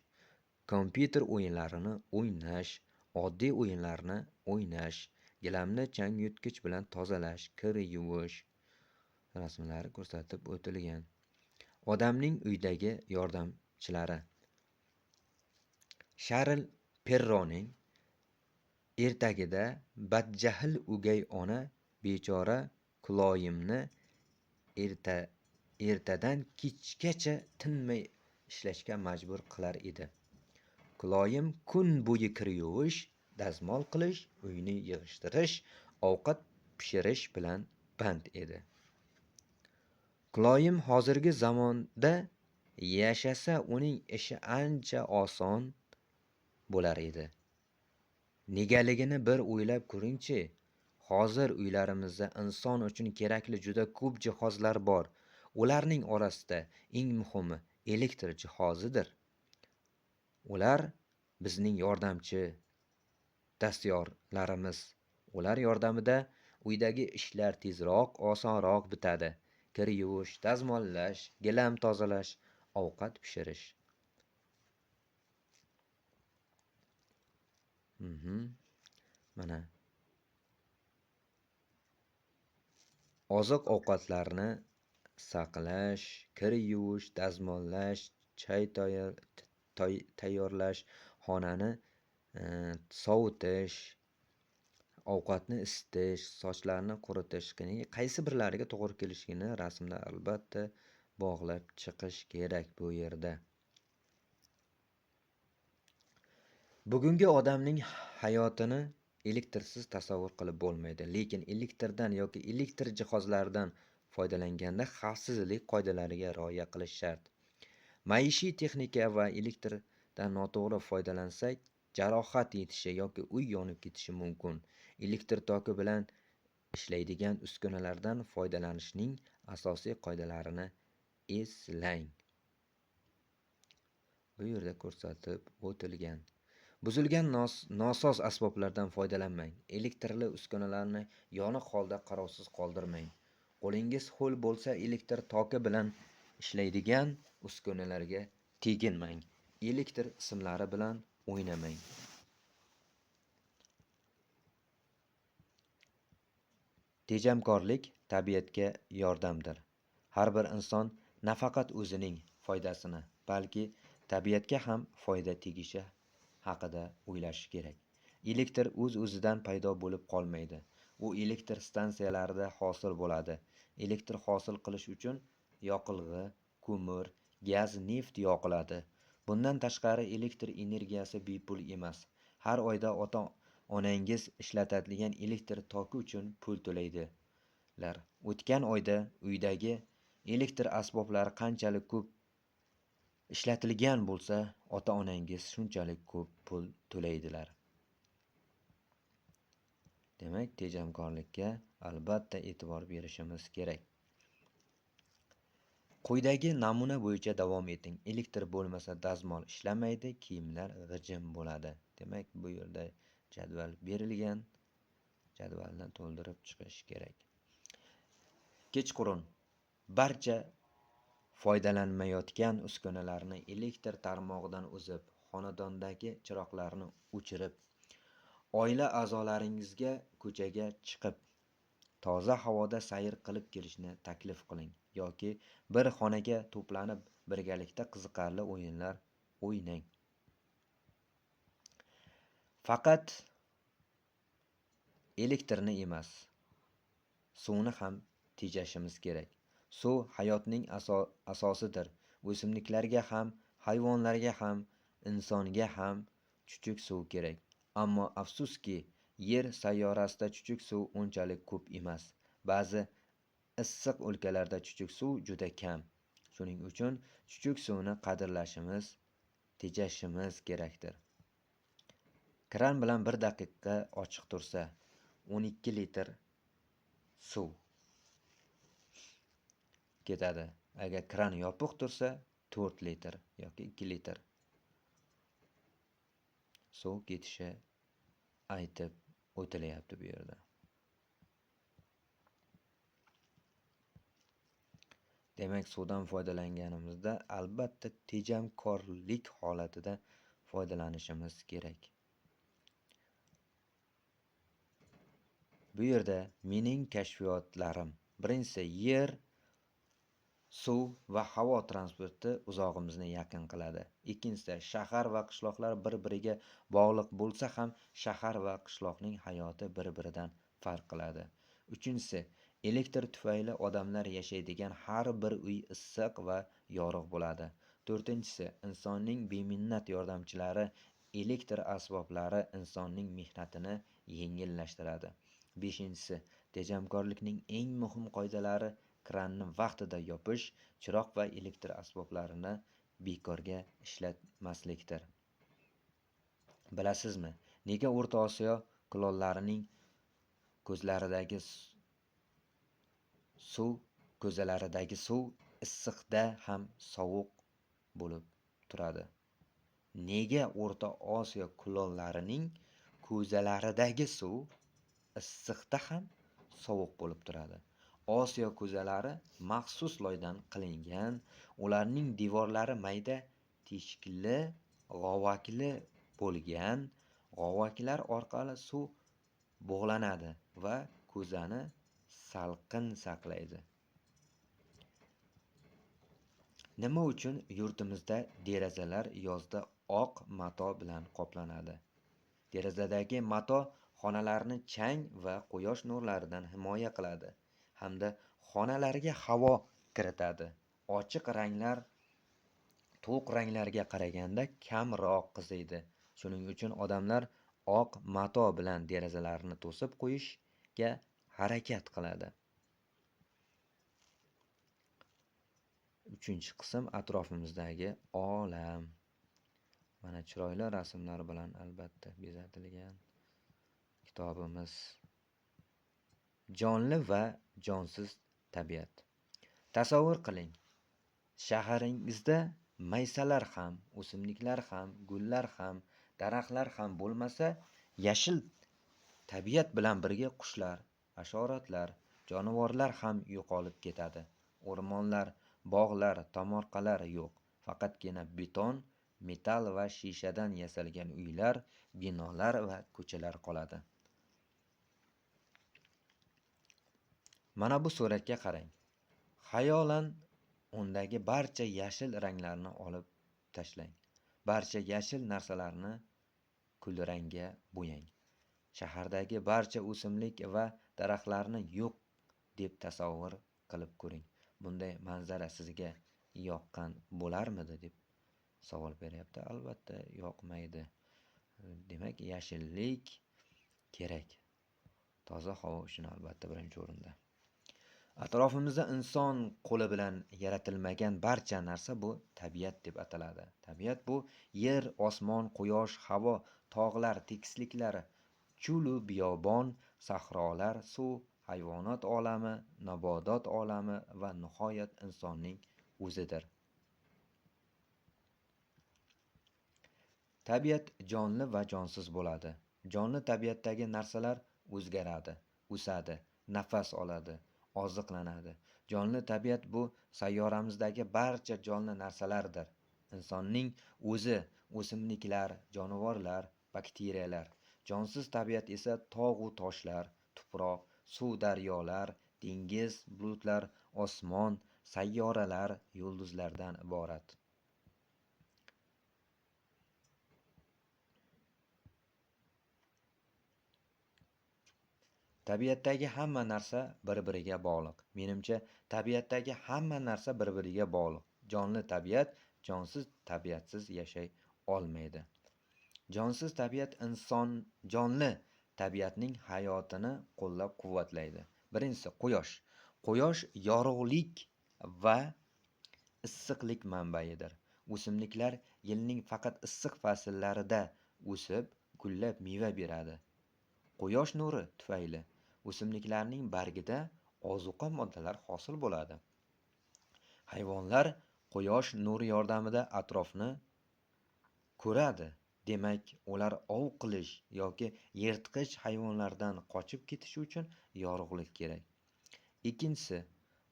kompyuter o'yinlarini o'ynash, oddiy o'yinlarni o'ynash, gilamni changyutgich bilan tozalash, kir yuvish rasmlari ko'rsatib o'tilgan. Odamning uydagi yordamchilari. Sharl Perroning ertagida badjahl o'gay ona bechora Kloyimni ertadan kechgacha tinmay ishlashga majbur qilar edi. Kloyim kun bo'yi kir yuvish, dazmol qilish, uyni yig'ishtirish, ovqat pishirish bilan band edi. Kloyim hozirgi zamonda yashasa, uning ishi ancha oson bo'lar edi. Negaligini bir o'ylab ko'ringchi. Hozir uylarimizda inson uchun kerakli juda ko'p jihozlar bor. Ularning orasida eng muhimi elektr jihozidir. Ular bizning yordamchi dastyorlarimiz. Ular yordamida uydagi ishlar tezroq, osonroq bitadi. Kir yuvish, dazmollash, gilam tozalash, ovqat pishirish. Mana oziq-ovqatlarni saqlash, kir yuvish, dazmollash, choy tayyorlash, xonani sovutish, ovqatni isitish, sochlarni quritish. Qaysi birlariga to'g'ri kelishini rasmda albatta bog'lab chiqish kerak bu yerda. Bugungi odamning hayotini elektrsiz tasavvur qilib bo'lmaydi, lekin elektrdan yoki elektr jihozlaridan foydalanganda xavfsizlik qoidalariga rioya qilish shart. Maishiy texnika va elektrdan noto'g'ri foydalansak, jarohat yetishi yoki uy yonib ketishi mumkin. Elektr toki bilan ishlaydigan uskunalardan foydalanishning asosiy qoidalarini eslang. Bu yerda ko'rsatib o'tilgan. Buzilgan nosoz asboblardan foydalanmang. Elektrli uskunalarni yoniq holda qarovsiz qoldirmang. Qo'lingiz ho'l bo'lsa, elektr toki bilan ishlaydigan uskunalarga teginmang. Elektr simlari bilan o'ynamang. Tejamkorlik tabiatga yordamdir. Har bir inson nafaqat o'zining foydasini, balki tabiatga ham foyda tegishi haqida o'ylashi kerak. Elektr o'z-o'zidan paydo bo'lib qolmaydi. U elektr stansiyalarida hosil bo'ladi. Elektr hosil qilish uchun yoqilg'i, ko'mir, gaz, neft yoqiladi. Bundan tashqari elektr energiyasi bepul emas. Har oyda ota-onangiz ishlatadigan elektr toki uchun pul to'laydilar. O'tgan oyda uydagi elektr asboblari qanchalik ko'p ishlatilgan bo'lsa, ota-onangiz shunchalik ko'p pul to'laydilar. Demak, tejamkorlikka albatta e'tibor berishimiz kerak. Quyidagi namuna bo'yicha davom eting. Elektr bo'lmasa dazmol ishlamaydi, kiyimlar g'ijim bo'ladi. Demak, bu yerda jadval berilgan. Jadvalni to'ldirib chiqish kerak. Kechqurun barcha foydalanmayotgan uskunalarni elektr tarmog'idan uzib, xonadondagi chiroqlarni o'chirib, oila a'zolaringizga ko'chaga chiqib, toza havoda sayr qilib kelishni taklif qiling yoki bir xonaga to'planib birgalikda qiziqarli o'yinlar o'ynang. Faqat elektrni emas, suvni ham tejashimiz kerak. Suv hayotning asosidir. O'simliklarga ham, hayvonlarga ham, insonga ham chuchuk suv kerak. Ammo afsuski, yer sayyorasida chuchuk suv unchalik ko'p emas. Ba'zi issiq o'lkalarda chuchuk suv juda kam. Shuning uchun chuchuk suvni qadrlashimiz, tejashimiz kerakdir. Kran bilan 1 daqiqa ochiq tursa, 12 litr suv ketadi. Agar kran yopiq tursa, 4 litr yoki 2 litr suv ketishi aytib o'tilyapti bu yerda. Demak, suvdan foydalanganimizda albatta tejamkorlik holatida foydalanishimiz kerak. Bu yerda mening kashfiyotlarim: birinchisi, yer, suv va havo transporti uzog'imizni yaqin qiladi. Ikkinchisi, shahar va qishloqlar bir-biriga bog'liq bo'lsa ham, shahar va qishloqning hayoti bir-biridan farq qiladi. Uchinchisi, elektr tufayli odamlar yashaydigan har bir uy issiq va yorug' bo'ladi. To'rtinchisi, insonning beminnat yordamchilari elektr asboblari insonning mehnatini yengillashtiradi. Beshinchisi, tejamkorlikning eng muhim qoidalari kranni vaqtida yopish, chiroq va elektr asboblarini bekorga ishlatmaslikdir. Bilasizmi, nega O'rta Osiyo kulollarining ko'zalaridagi suv issiqda ham sovuq bo'lib turadi? Nega O'rta Osiyo kulollarining ko'zalaridagi suv issiqda ham sovuq bo'lib turadi? Osiyo ko'zalari maxsus loydan qilingan, ularning devorlari mayda teshikli, g'ovakli bo'lgan. G'ovaklar orqali suv bug'lanadi va ko'zani salqin saqlaydi. Nima uchun yurtimizda derazalar yozda oq mato bilan qoplanadi? Derazadagi mato xonalarni chang va quyosh nurlaridan himoya qiladi hamda xonalarga havo kiritadi. Ochiq ranglar to'q ranglarga qaraganda kamroq qiziydi. Shuning uchun odamlar oq mato bilan derazalarni to'sib qo'yishga harakat qiladi. Uchinchi qism atrofimizdagi olam. Mana chiroyli rasmlar bilan albatta bezatilgan kitobimiz. Jonli va jonsiz tabiat. Tasavvur qiling, shaharingizda maysalar ham, o'simliklar ham, gullar ham, daraxtlar ham bo'lmasa, yashil tabiat bilan birga qushlar, hasharotlar, jonivorlar ham yo'qolib ketadi. O'rmonlar, bog'lar, tomorqalar yo'q. Faqatgina beton, metall va shishadan yasalgan uylar, binolar va ko'chalar qoladi. Mana bu suratga qarang. Xayolan undagi barcha yashil ranglarni olib tashlang. Barcha yashil narsalarni kulrangga bo'yang. Shahardagi barcha o'simlik va daraxtlarni yo'q deb tasavvur qilib ko'ring. Bunday manzara sizga yoqqan bo'larmidi deb savol beryapti. Albatta yoqmaydi. Demak, yashillik kerak. Toza havo uchun albatta birinchi o'rinda. Atrofimizda inson qo'li bilan yaratilmagan barcha narsa bu tabiat deb ataladi. Tabiat bu yer, osmon, quyosh, havo, tog'lar, tekisliklar, chulu biyobon, sahrolar, suv, hayvonot olami, nabodot olami va nihoyat insonning o'zidir. Tabiat jonli va jonsiz bo'ladi. Jonli tabiatdagi narsalar o'zgaradi, o'sadi, nafas oladi, oziqlanadi. Jonli tabiat bu sayyoramizdagi barcha jonli narsalardir. Insonning o'zi, o'simliklar, jonivorlar, bakteriyalar. Jonsiz tabiat esa tog' u toshlar, tuproq, suv, daryolar, dengiz, bulutlar, osmon, sayyoralar, yulduzlardan iborat. Tabiatdagi hamma narsa bir-biriga bog'liq. Menimcha, tabiatdagi hamma narsa bir-biriga bog'liq. Jonli tabiat jonsiz tabiatsiz yashay olmaydi. Jonsiz tabiat jonli tabiatning hayotini qo'llab-quvvatlaydi. Birinchisi quyosh. Quyosh yorug'lik va issiqlik manbaidir. O'simliklar yilning faqat issiq fasllarida o'sib, gullab meva beradi. Quyosh nuri tufayli o'simliklarning bargida ozuqa moddalar hosil bo'ladi. Hayvonlar quyosh nuri yordamida atrofni ko'radi. Demak, ular ov qilish yoki yirtqich hayvonlardan qochib ketish uchun yorug'lik kerak. Ikkinchisi,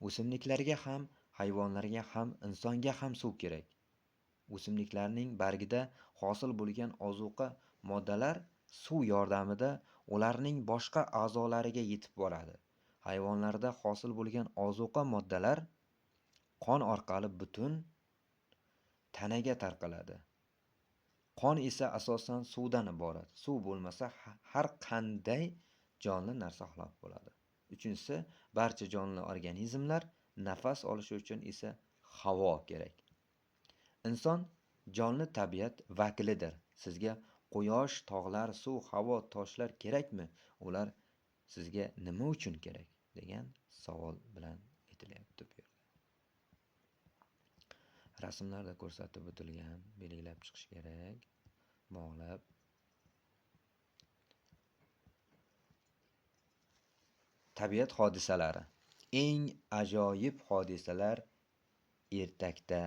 o'simliklarga ham, hayvonlarga ham, insonga ham suv kerak. O'simliklarning bargida hosil bo'lgan ozuqa moddalar suv yordamida ularning boshqa a'zolariga yetib boradi. Hayvonlarda hosil bo'lgan ozuqa moddalar qon orqali butun tanaga tarqaladi. Qon esa asosan suvdan iborat. Suv bo'lmasa har qanday jonli narsa halok bo'ladi. Uchinchisi, barcha jonli organizmlar nafas olishi uchun esa havo kerak. Inson jonli tabiat vakilidir. Sizga quyosh, tog'lar, suv, havo, toshlar kerakmi? Ular sizga nima uchun kerak? Degan savol bilan aytilyapti bu yerda. Rasmlarda ko'rsatib o'tilgan, belgilab chiqish kerak. Bog'lab. Tabiat hodisalari. Eng ajoyib hodisalar ertakda,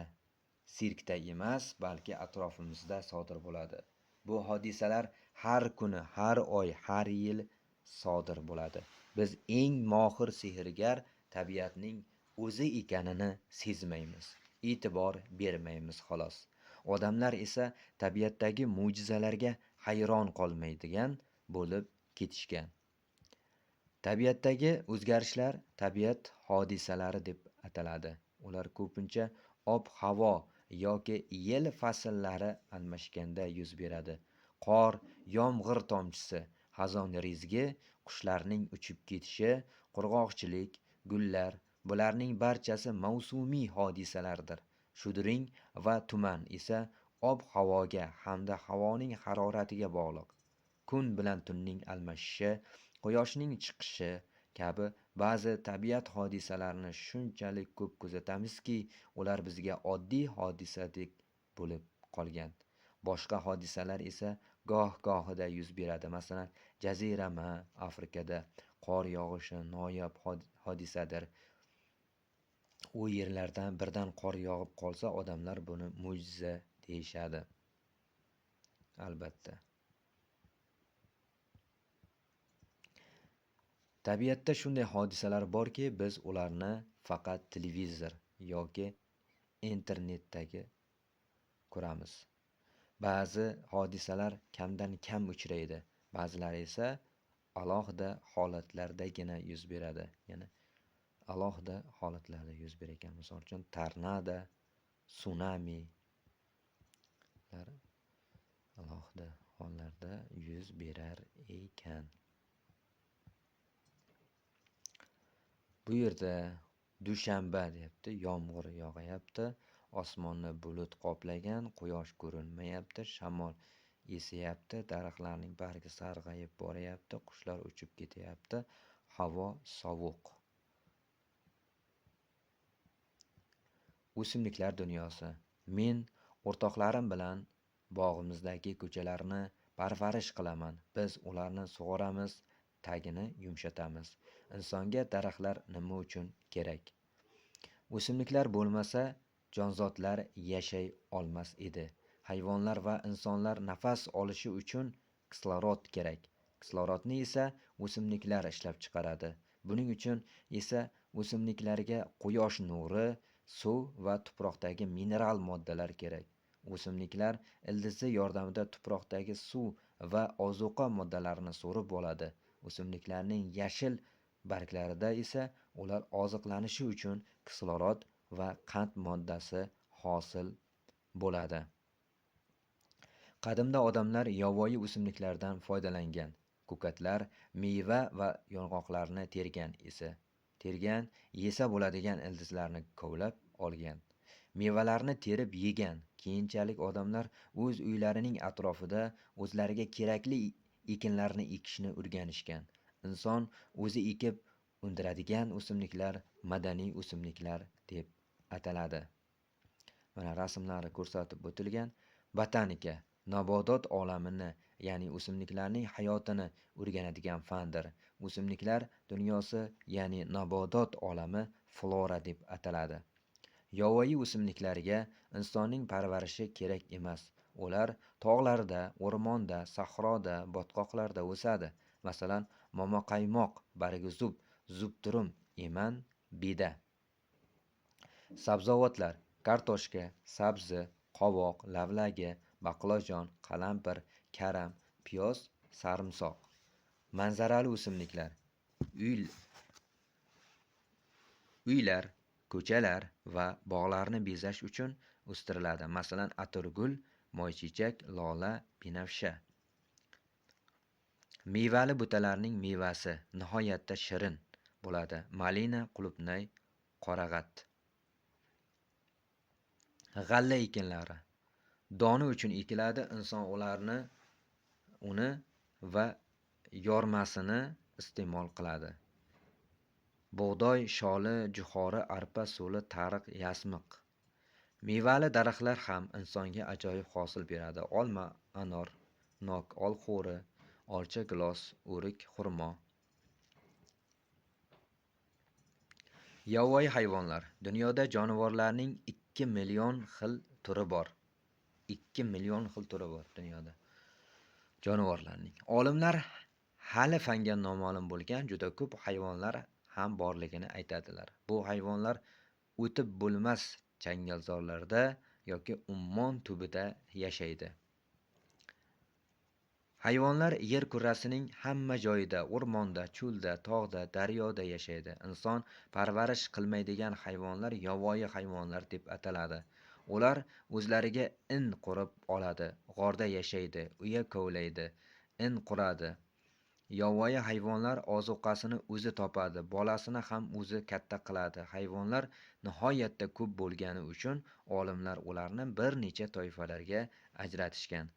sirkda emas, balki atrofimizda sodir bo'ladi. Bu hodisalar har kuni, har oy, har yil sodir bo'ladi. Biz eng mohir sehrgar tabiatning o'zi ekanini sezmaymiz, e'tibor bermaymiz xolos. Odamlar esa tabiatdagi mo'jizalarga hayron qolmaydigan bo'lib ketishgan. Tabiatdagi o'zgarishlar tabiat hodisalari deb ataladi. Ular ko'pincha ob-havo yoki yil fasllari almashganda yuz beradi. Qor, yomg'ir tomchisi, xazon rezgi, qushlarning uchib ketishi, qurg'oqchilik, gullar, bularning barchasi mavsumiy hodisalardir. Shudring va tuman esa ob-havoga hamda havoning haroratiga bog'liq. Kun bilan tunning almashishi, quyoshning chiqishi kabi ba'zi tabiat hodisalarini shunchalik ko'p kuzatamizki, ular bizga oddiy hodisadek bo'lib qolgan. Boshqa hodisalar esa goh-gohida yuz beradi. Masalan, jazirama Afrikada qor yog'ishi noyob hodisadir. U yerlardan birdan qor yog'ib qolsa, odamlar buni mo'jiza deyishadi. Albatta. Tabiatda shunday hodisalar borki, biz ularni faqat televizor yoki internetdagi ko'ramiz. Ba'zi hodisalar kamdan kam uchraydi, ba'zilari esa alohida holatlardagina yuz beradi. Ya'ni alohida holatlarda yuz berar ekan. Misol uchun tornado, tsunami alohida hollarda yuz berar ekan. Bu yerda dushanba deyapti, yomg'ir yog'ayapti, osmonni bulut qoplagan, quyosh ko'rinmayapti, shamol esayapti, daraxtlarning bargi sarg'ayib boryapti, qushlar uchib ketyapti, havo sovuq. O'simliklar dunyosi. Men o'rtoqlarim bilan bog'imizdagi ko'chalarni parvarish qilaman. Biz ularni sug'oramiz, tagini yumshatamiz. Insonga daraxtlar nima uchun kerak? O'simliklar bo'lmasa, jonzotlar yashay olmas edi. Hayvonlar va insonlar nafas olishi uchun kislorod kerak. Kislorodni esa o'simliklar ishlab chiqaradi. Buning uchun esa O'simliklarga quyosh nuri, suv va tuproqdagi mineral moddalar kerak. O'simliklar ildizi yordamida tuproqdagi suv va ozuqa moddalarini so'rib oladi. O'simliklarning yashil barglarida esa ular oziqlanishi uchun kislorod va qand moddasi hosil bo'ladi. Qadimda odamlar yovvoyi o'simliklardan foydalangan. Ko'katlar, meva va yong'oqlarni tergan, yesa bo'ladigan ildizlarni kovlab olgan. Mevalarni terib yegan. Keyinchalik odamlar o'z uylarining atrofida o'zlariga kerakli ekinlarni ekishni o'rganishgan. Inson o'zi ekib undiradigan o'simliklar madaniy o'simliklar deb ataladi. Mana rasmlari ko'rsatib o'tilgan. Botanika nabodot olamini, ya'ni o'simliklarning hayotini o'rganadigan fandir. O'simliklar dunyosi, ya'ni nabodot olami flora deb ataladi. Yovvoyi o'simliklarga insonning parvarishi kerak emas. Ular tog'larda, o'rmonda, sahroda, botqoqlarda o'sadi. Masalan, momaqaymoq, barguzub, zubturum, eman, beda. Sabzavotlar: kartoshka, sabzi, qovoq, lavlagi, baqlajon, qalampir, karam, piyoz, sarimsoq. Manzarali o'simliklar: uylar, ko'chalar va bog'larni bezash uchun o'stiriladi. Masalan, atirgul, moychechak, lola, binafsha. Mevali butalarning mevasi nihoyatda shirin bo'ladi. Malina, qulupnay, qorag'at. G'alla ekinlari doni uchun ekiladi. Inson uni va yormasini iste'mol qiladi. Bug'doy, sholi, jo'xori, arpa, so'li, tariq, yasmiq. Mevali daraxtlar ham insonga ajoyib hosil beradi. Olma, anor, nok, olxo'ri, olcha, gilos, o'rik, xurmo. Yovvoyi hayvonlar. Dunyoda jonivorlarning 2 million xil turi bor. 2 million xil turi bor dunyoda jonivorlarning. Olimlar hali fanga noma'lum bo'lgan juda ko'p hayvonlar ham borligini aytadilar. Bu hayvonlar o'tib bo'lmas changalzorlarda yoki ummon tubida yashaydi. Hayvonlar yer kurrasining hamma joyida, o'rmonda, cho'lda, tog'da, daryoda yashaydi. Inson parvarish qilmaydigan hayvonlar yovvoyi hayvonlar deb ataladi. Ular o'zlariga in qurib oladi, g'orda yashaydi, uya kovlaydi, in quradi. Yovvoyi hayvonlar ozuqasini o'zi topadi, bolasini ham o'zi katta qiladi. Hayvonlar nihoyatda ko'p bo'lgani uchun olimlar ularni bir necha toifalarga ajratishgan.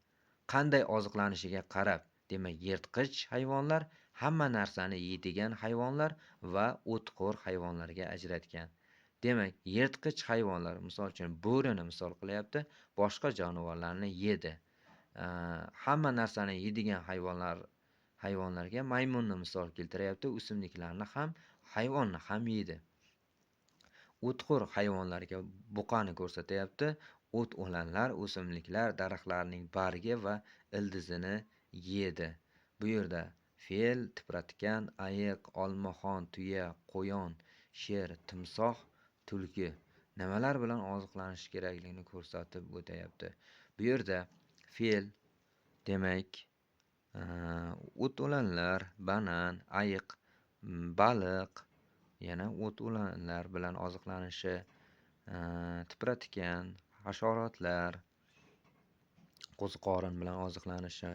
Qanday oziqlanishiga qarab, demak, yirtqich hayvonlar, hamma narsani yeydigan hayvonlar va o'txo'r hayvonlarga ajratgan. Demak, yirtqich hayvonlar, misol uchun bo'rini misol qilyapti, boshqa jonivorlarni yedi. Hamma narsani yeydigan hayvonlarga maymunni misol keltiryapti, o'simliklarni ham, hayvonni ham yeydi. O'txo'r hayvonlarga buqani ko'rsatyapti. O't o'lanlar, o'simliklar, daraxtlarning bargi va ildizini yedi. Bu yerda fel, tipratkan, ayiq, olmaxon, tuya, qo'yon, sher, timsoh, tulki nimalar bilan oziqlanish kerakligini ko'rsatib o'tayapti. Bu yerda fel, demak, o't o'lanlar, banan, ayiq, baliq, yana o't o'lanlar bilan oziqlanishi, tipratkan, hasharotlar, qo'ziqorin bilan oziqlanishi,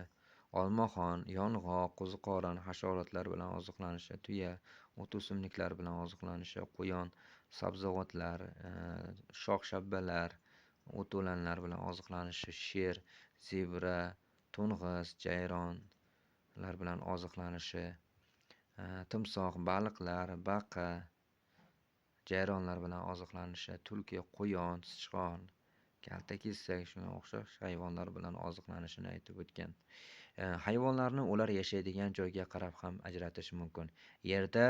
olmaxon, yong'oq, qo'ziqorin, hasharotlar bilan oziqlanishi, tuya, o't o'simliklar bilan oziqlanishi, qo'yon, sabzavotlar, shox-shabbalar, o't o'lanlar bilan oziqlanishi, sher, zebra, to'ng'iz, jayronlar bilan oziqlanishi, timsoh, baliqlar, baqa, jayronlar bilan oziqlanishi, tulki, qo'yon, sichqon, kaltakesak, shunga o'xshash hayvonlar bilan oziqlanishini aytib o'tgan. Hayvonlarni ular yashaydigan joyga qarab ham ajratish mumkin. Yerda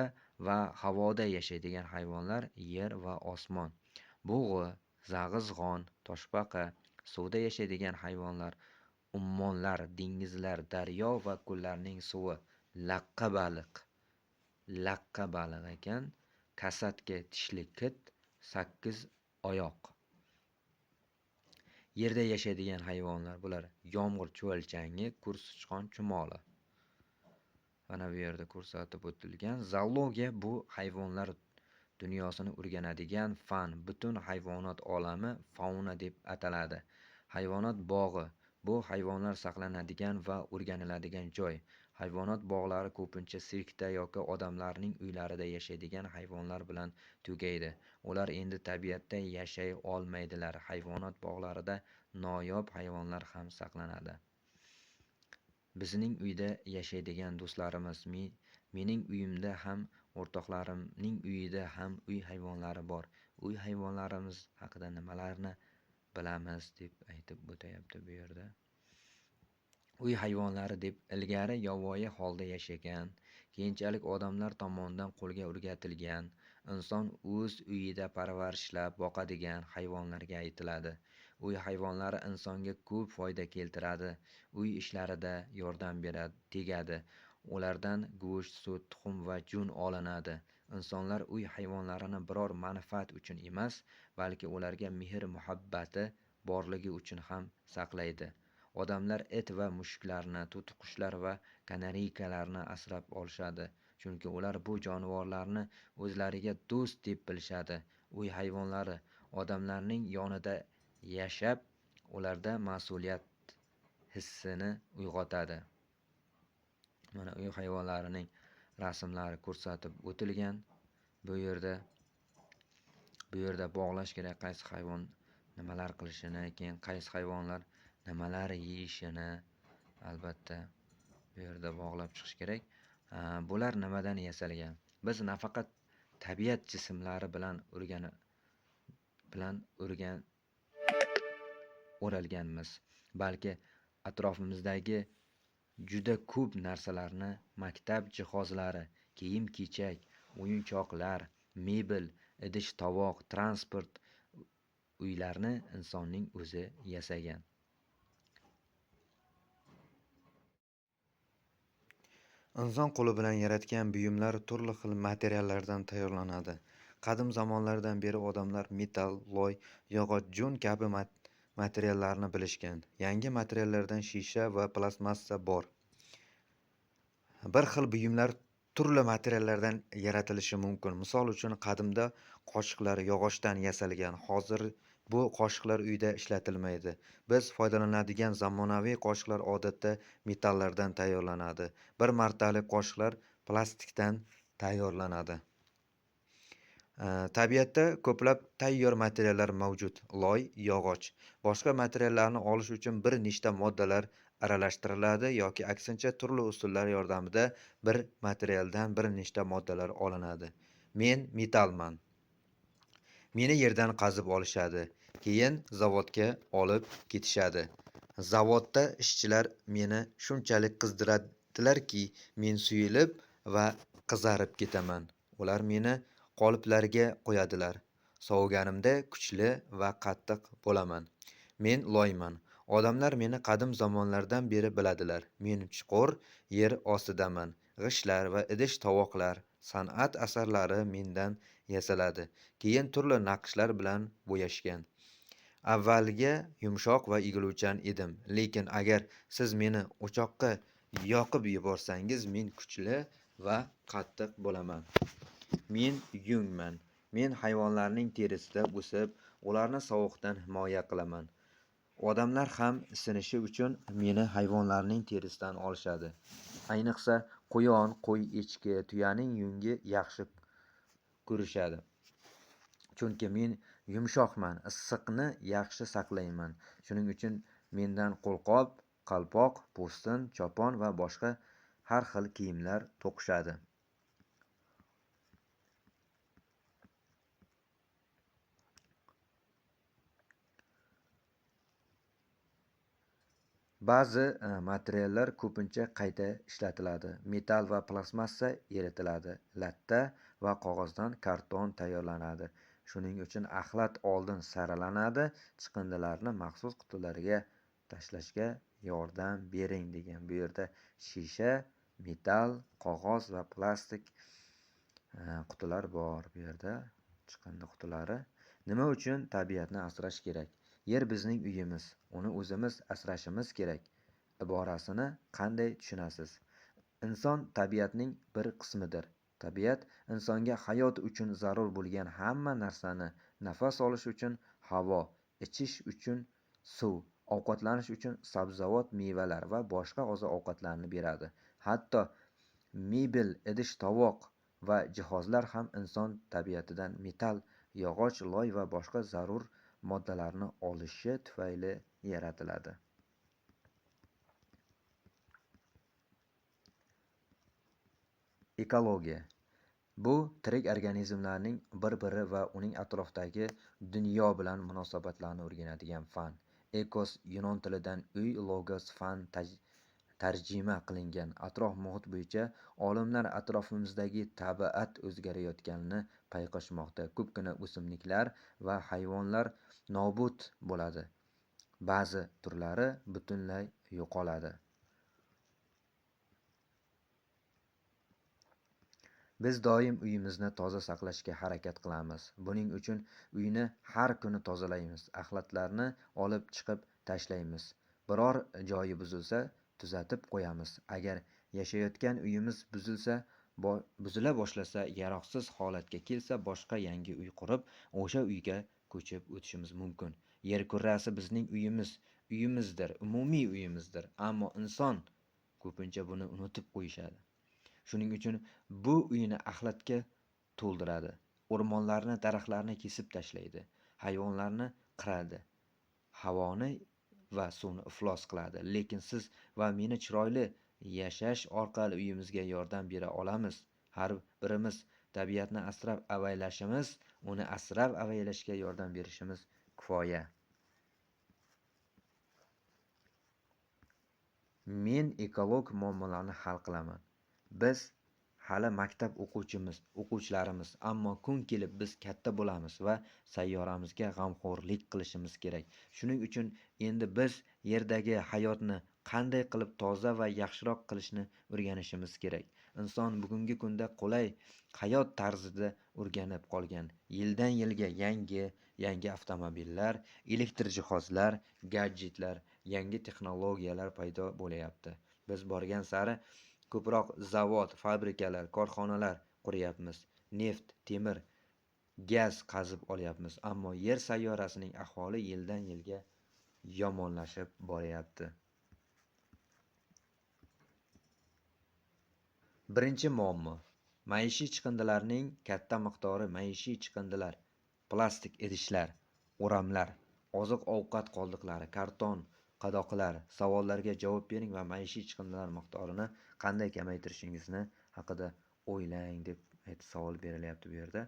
va havoda yashaydigan hayvonlar yer va osmon. Bug'u, zag'izg'on, toshbaqa. Suvda yashaydigan hayvonlar ummonlar, dengizlar, daryo va ko'llarning suvi. Laqqa baliq ekan. kasatga tishli kit, 8 oyoq. Yerda yashaydigan hayvonlar bular: yomg'ir chuvalchangi, sichqon, chumoli. Mana bu yerda ko'rsatib o'tilgan. Zoologiya bu hayvonlar dunyosini o'rganadigan fan. Butun hayvonot olami fauna deb ataladi. Hayvonot bog'i bu hayvonlar saqlanadigan va o'rganiladigan joy. Hayvonot bog'lari ko'pincha sirkda yoki odamlarning uylarida yashaydigan hayvonlar bilan tugaydi. Ular endi tabiatda yashay olmaydilar. Hayvonot bog'larida noyob hayvonlar ham saqlanadi. Bizning uyda yashaydigan do'stlarimiz, mening uyimda ham, o'rtoqlarimning uyida ham uy hayvonlari bor. Uy hayvonlarimiz haqida nimalarni bilamiz deb aytib o'tayapti bu yerda. Uy hayvonlari deb ilgari yovvoyi holda yashagan, keyinchalik odamlar tomonidan qo'lga o'rgatilgan, inson o'z uyida parvarishlab boqadigan hayvonlarga aytiladi. Uy hayvonlari insonga ko'p foyda keltiradi, uy ishlarida yordam tegadi. Ulardan go'sht, sut, tuxum va jun olinadi. Insonlar uy hayvonlarini biror manfaat uchun emas, balki ularga mehr-muhabbati borligi uchun ham saqlaydi. Odamlar it va mushuklarni, to'tiqushlar va kanariykalarni asrab olishadi, chunki ular bu jonivorlarni o'zlariga do'st deb bilishadi. Uy hayvonlari odamlarning yonida yashab, ularda mas'uliyat hissini uyg'otadi. Mana uy hayvonlarining rasmlari ko'rsatib o'tilgan. Bu yerda bog'lash kerak, qaysi hayvon nimalar qilishini, keyin qaysi hayvonlar nimalar yeyishini albatta bu yerda bog'lab chiqish kerak. Bular nimadan yasalgan? Biz nafaqat tabiat jismlari bilan o'ralganmiz, balki atrofimizdagi juda ko'p narsalarni, maktab jihozlari, kiyim-kechak, o'yinchoqlar, mebel, idish-tovoq, transport, uylarni insonning o'zi yasagan. Inson qo'li bilan yaratgan buyumlar turli xil materiallardan tayyorlanadi. Qadim zamonlardan beri odamlar metall, loy, yog'och, jun kabi materiallarni bilishgan. Yangi materiallardan shisha va plastmassa bor. Bir xil buyumlar turli materiallardan yaratilishi mumkin. Misol uchun, qadimda qoshiqlar yog'ochdan yasalgan. Hozir bu qoshiqlar uyda ishlatilmaydi. Biz foydalanadigan zamonaviy qoshiqlar odatda metallardan tayyorlanadi. Bir martalik qoshiqlar plastikdan tayyorlanadi. Tabiatda ko'plab tayyor materiallar mavjud. Loy, yog'och, boshqa materiallarni olish uchun bir nechta moddalar aralashtiriladi yoki aksincha turli usullar yordamida bir materialdan bir nechta moddalar olinadi. Men metallman. Meni yerdan qazib olishadi, keyin zavodga olib ketishadi. Zavodda ishchilar meni shunchalik qizdiradilarki, men suyulib va qizarib ketaman. Ular meni qoliplarga qo'yadilar. Soviganimda kuchli va qattiq bo'laman. Men loyman. Odamlar meni qadim zamonlardan beri biladilar. Men chuqur yer ostidaman. G'ishtlar va idish-tovoqlar, san'at asarlari mendan yasaladi. Keyin turli naqshlar bilan bo'yashgan. Avvaliga yumshoq va egiluvchan edim, lekin agar siz meni o'choqqa yoqib yuborsangiz, men kuchli va qattiq bo'laman. Men yungman. Men hayvonlarning terisida o'sib, ularni sovuqdan himoya qilaman. Odamlar ham isinishi uchun meni hayvonlarning terisidan olishadi. Ayniqsa qo'yon, qo'y, echki, tuyaning yungi yaxshi ko'rishadi. Chunki men yumshoqman, issiqni yaxshi saqlayman. Shuning uchun mendan qo'lqop, qalpoq, po'stin, chopon va boshqa har xil kiyimlar to'qishadi. Ba'zi materiallar ko'pincha qayta ishlatiladi. Metall va plastmassa eritiladi. Latta va qog'ozdan karton tayyorlanadi. Shuning uchun axlat oldin saralanadi. Chiqindilarni maxsus qutilarga tashlashga yordam bering degan. Bu yerda shisha, metall, qog'oz va plastik Qutilar bor bu yerda. Chiqindi qutilari. Nima uchun tabiatni asrash kerak? Yer bizning uyimiz. Uni o'zimiz asrashimiz kerak. Iborasini qanday tushunasiz? Inson tabiatning bir qismidir. Tabiat insonga hayot uchun zarur bo'lgan hamma narsani, nafas olish uchun havo, ichish uchun suv, ovqatlanish uchun sabzavot, mevalar va boshqa oziq-ovqatlarni beradi. Hatto mebel, idish-tovoq va jihozlar ham inson tabiatidan metall, yog'och, loy va boshqa zarur moddalarni olishi tufayli yaratiladi. Ekologiya bu tirik organizmlarning bir-biri va uning atrofidagi dunyo bilan munosabatlarni o'rganadigan fan. Ekos yunon tilidan uy, logos fan tarjima qilingan. Atrof muhit bo'yicha olimlar atrofimizdagi tabiat o'zgarayotganini payqashmoqda. Ko'pgina o'simliklar va hayvonlar nobud bo'ladi. Ba'zi turlari butunlay yo'qoladi. Biz doim uyimizni toza saqlashga harakat qilamiz. Buning uchun uyni har kuni tozalaymiz. Axlatlarni olib chiqib tashlaymiz. Biror joyi buzilsa, tuzatib qo'yamiz. Agar yashayotgan uyimiz buzila boshlasa, yaroqsiz holatga kelsa, boshqa yangi uy qurib, o'sha uyga ko'chib o'tishimiz mumkin. Yer kurrasi bizning uyimizdir, umumiy uyimizdir. Ammo inson ko'pincha buni unutib qo'yishadi. Shuning uchun bu uyni axlatga to'ldiradi. O'rmonlarni, daraxtlarni kesib tashlaydi. Hayvonlarni qiradi. Havoni va suvni iflos qiladi. Lekin siz va meni chiroyli yashash orqali uyimizga yordam bera olamiz. Har birimiz tabiatni asrab-avaylashimiz, uni asrab-avaylashga yordam berishimiz kifoya. Men ekolog muammolarni hal qilaman. Biz hali maktab o'quvchilarimiz, ammo kun kelib biz katta bo'lamiz va sayyoramizga g'amxo'rlik qilishimiz kerak. Shuning uchun endi biz yerdagi hayotni qanday qilib toza va yaxshiroq qilishni o'rganishimiz kerak. Inson bugungi kunda qulay hayot tarzida o'rganib qolgan. Yildan yilga yangi avtomobillar, elektr jihozlar, gadjetlar, yangi texnologiyalar paydo bo'layapti. Biz borgan sari ko'proq zavod, fabrikalar, korxonalar quryapmiz. Neft, temir, gaz qazib olyapmiz. Ammo yer sayyorasining ahvoli yildan yilga yomonlashib boryapti. Birinchi muammo: maishiy chiqindilarning katta miqdori. Maishiy chiqindilar: plastik idishlar, o'ramlar, oziq-ovqat qoldiqlari, karton qadoqlar. Savollarga javob bering va maishiy chiqindilar miqdorini qanday kamaytirishingizni haqida o'ylang deb savol berilyapti bu yerda.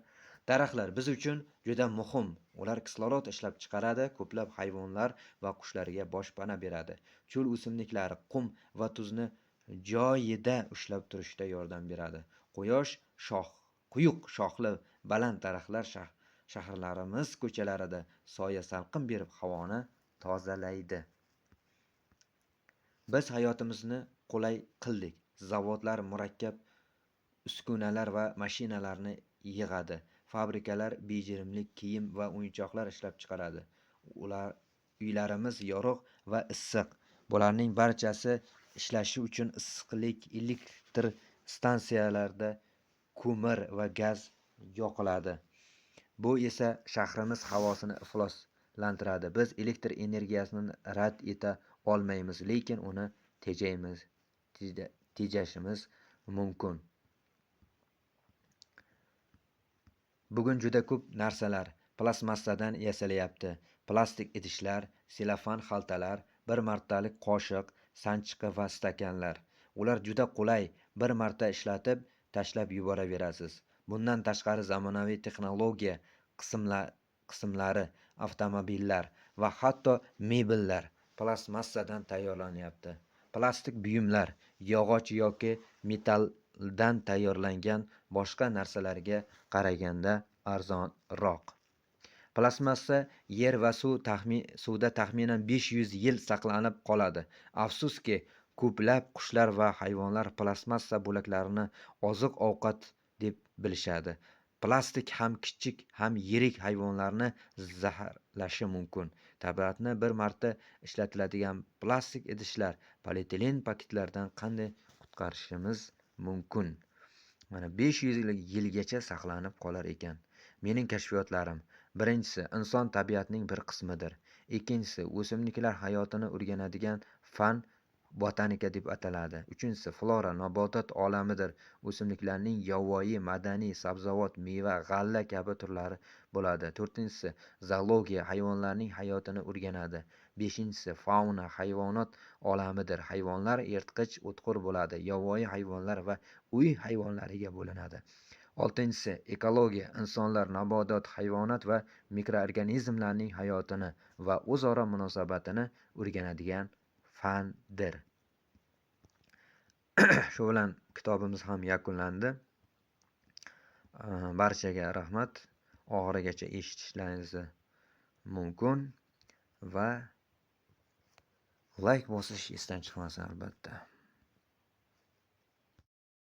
Daraxtlar biz uchun juda muhim. Ular kislorod ishlab chiqaradi, ko'plab hayvonlar va qushlarga boshpana beradi. Cho'l o'simliklari qum va tuzni joyida ushlab turishda yordam beradi. Quyuq shoxli baland daraxtlar shaharlarimiz ko'chalarida soya salqin berib, havoni tozalaydi. Biz hayotimizni qulay qildik. Zavodlar murakkab uskunalar va mashinalarni yig'adi. Fabrikalar bejirimli kiyim va o'yinchoqlar ishlab chiqaradi. Uylarimiz yorug' va issiq. Bularning barchasi ishlashi uchun issiqlik elektr stansiyalarda ko'mir va gaz yoqiladi. Bu esa shahrimiz havosini ifloslantiradi. Biz elektr energiyasini rad eta olmaymiz, lekin uni tejashimiz mumkin. Bugun juda ko'p narsalar plastmassadan yasalyapti. Plastik idishlar, selofan xaltalar, bir martalik qoshiq, sanchqi va stakanlar. Ular juda qulay, bir marta ishlatib, tashlab yuboraverasiz. Bundan tashqari zamonaviy texnologiya qismlari, avtomobillar va hatto mebellar plastmassadan tayyorlanyapti. Plastik buyumlar yog'och yoki metalldan tayyorlangan boshqa narsalarga qaraganda arzonroq. Plastmassa yer va suvda taxminan 500 yil saqlanib qoladi. Afsuski, ko'plab qushlar va hayvonlar plastmassa bo'laklarini oziq-ovqat deb bilishadi. Plastik ham kichik, ham yirik hayvonlarni zaharlashi mumkin. Tabiatni bir marta ishlatiladigan plastik idishlar, polietilen paketlardan qanday qutqarishimiz mumkin? Mana 500 yilgacha saqlanib qolar ekan. Mening kashfiyotlarim: birinchisi, inson tabiatning bir qismidir. Ikkinchisi, o'simliklar hayotini o'rganadigan fan botanika deb ataladi. Uchinchisi, flora nabotot olamidir. O'simliklarning yovvoyi, madaniy, sabzavot, meva, g'alla kabi turlari bo'ladi. To'rtinchisi, zoologiya hayvonlarning hayotini o'rganadi. Beshinchisi, fauna hayvonot olamidir. Hayvonlar yirtqich, o'tqir bo'ladi. Yovvoyi hayvonlar va uy hayvonlariga bo'linadi. Oltinchisi, ekologiya insonlar, nabotot, hayvonot va mikroorganizmlarning hayotini va o'zaro munosabatini o'rganadigan fandir. Shu bilan kitobimiz ham yakunlandi. Barchaga rahmat. Oxirigacha eshitishlaringiz mumkin va like bosish esdan chiqmasin albatta.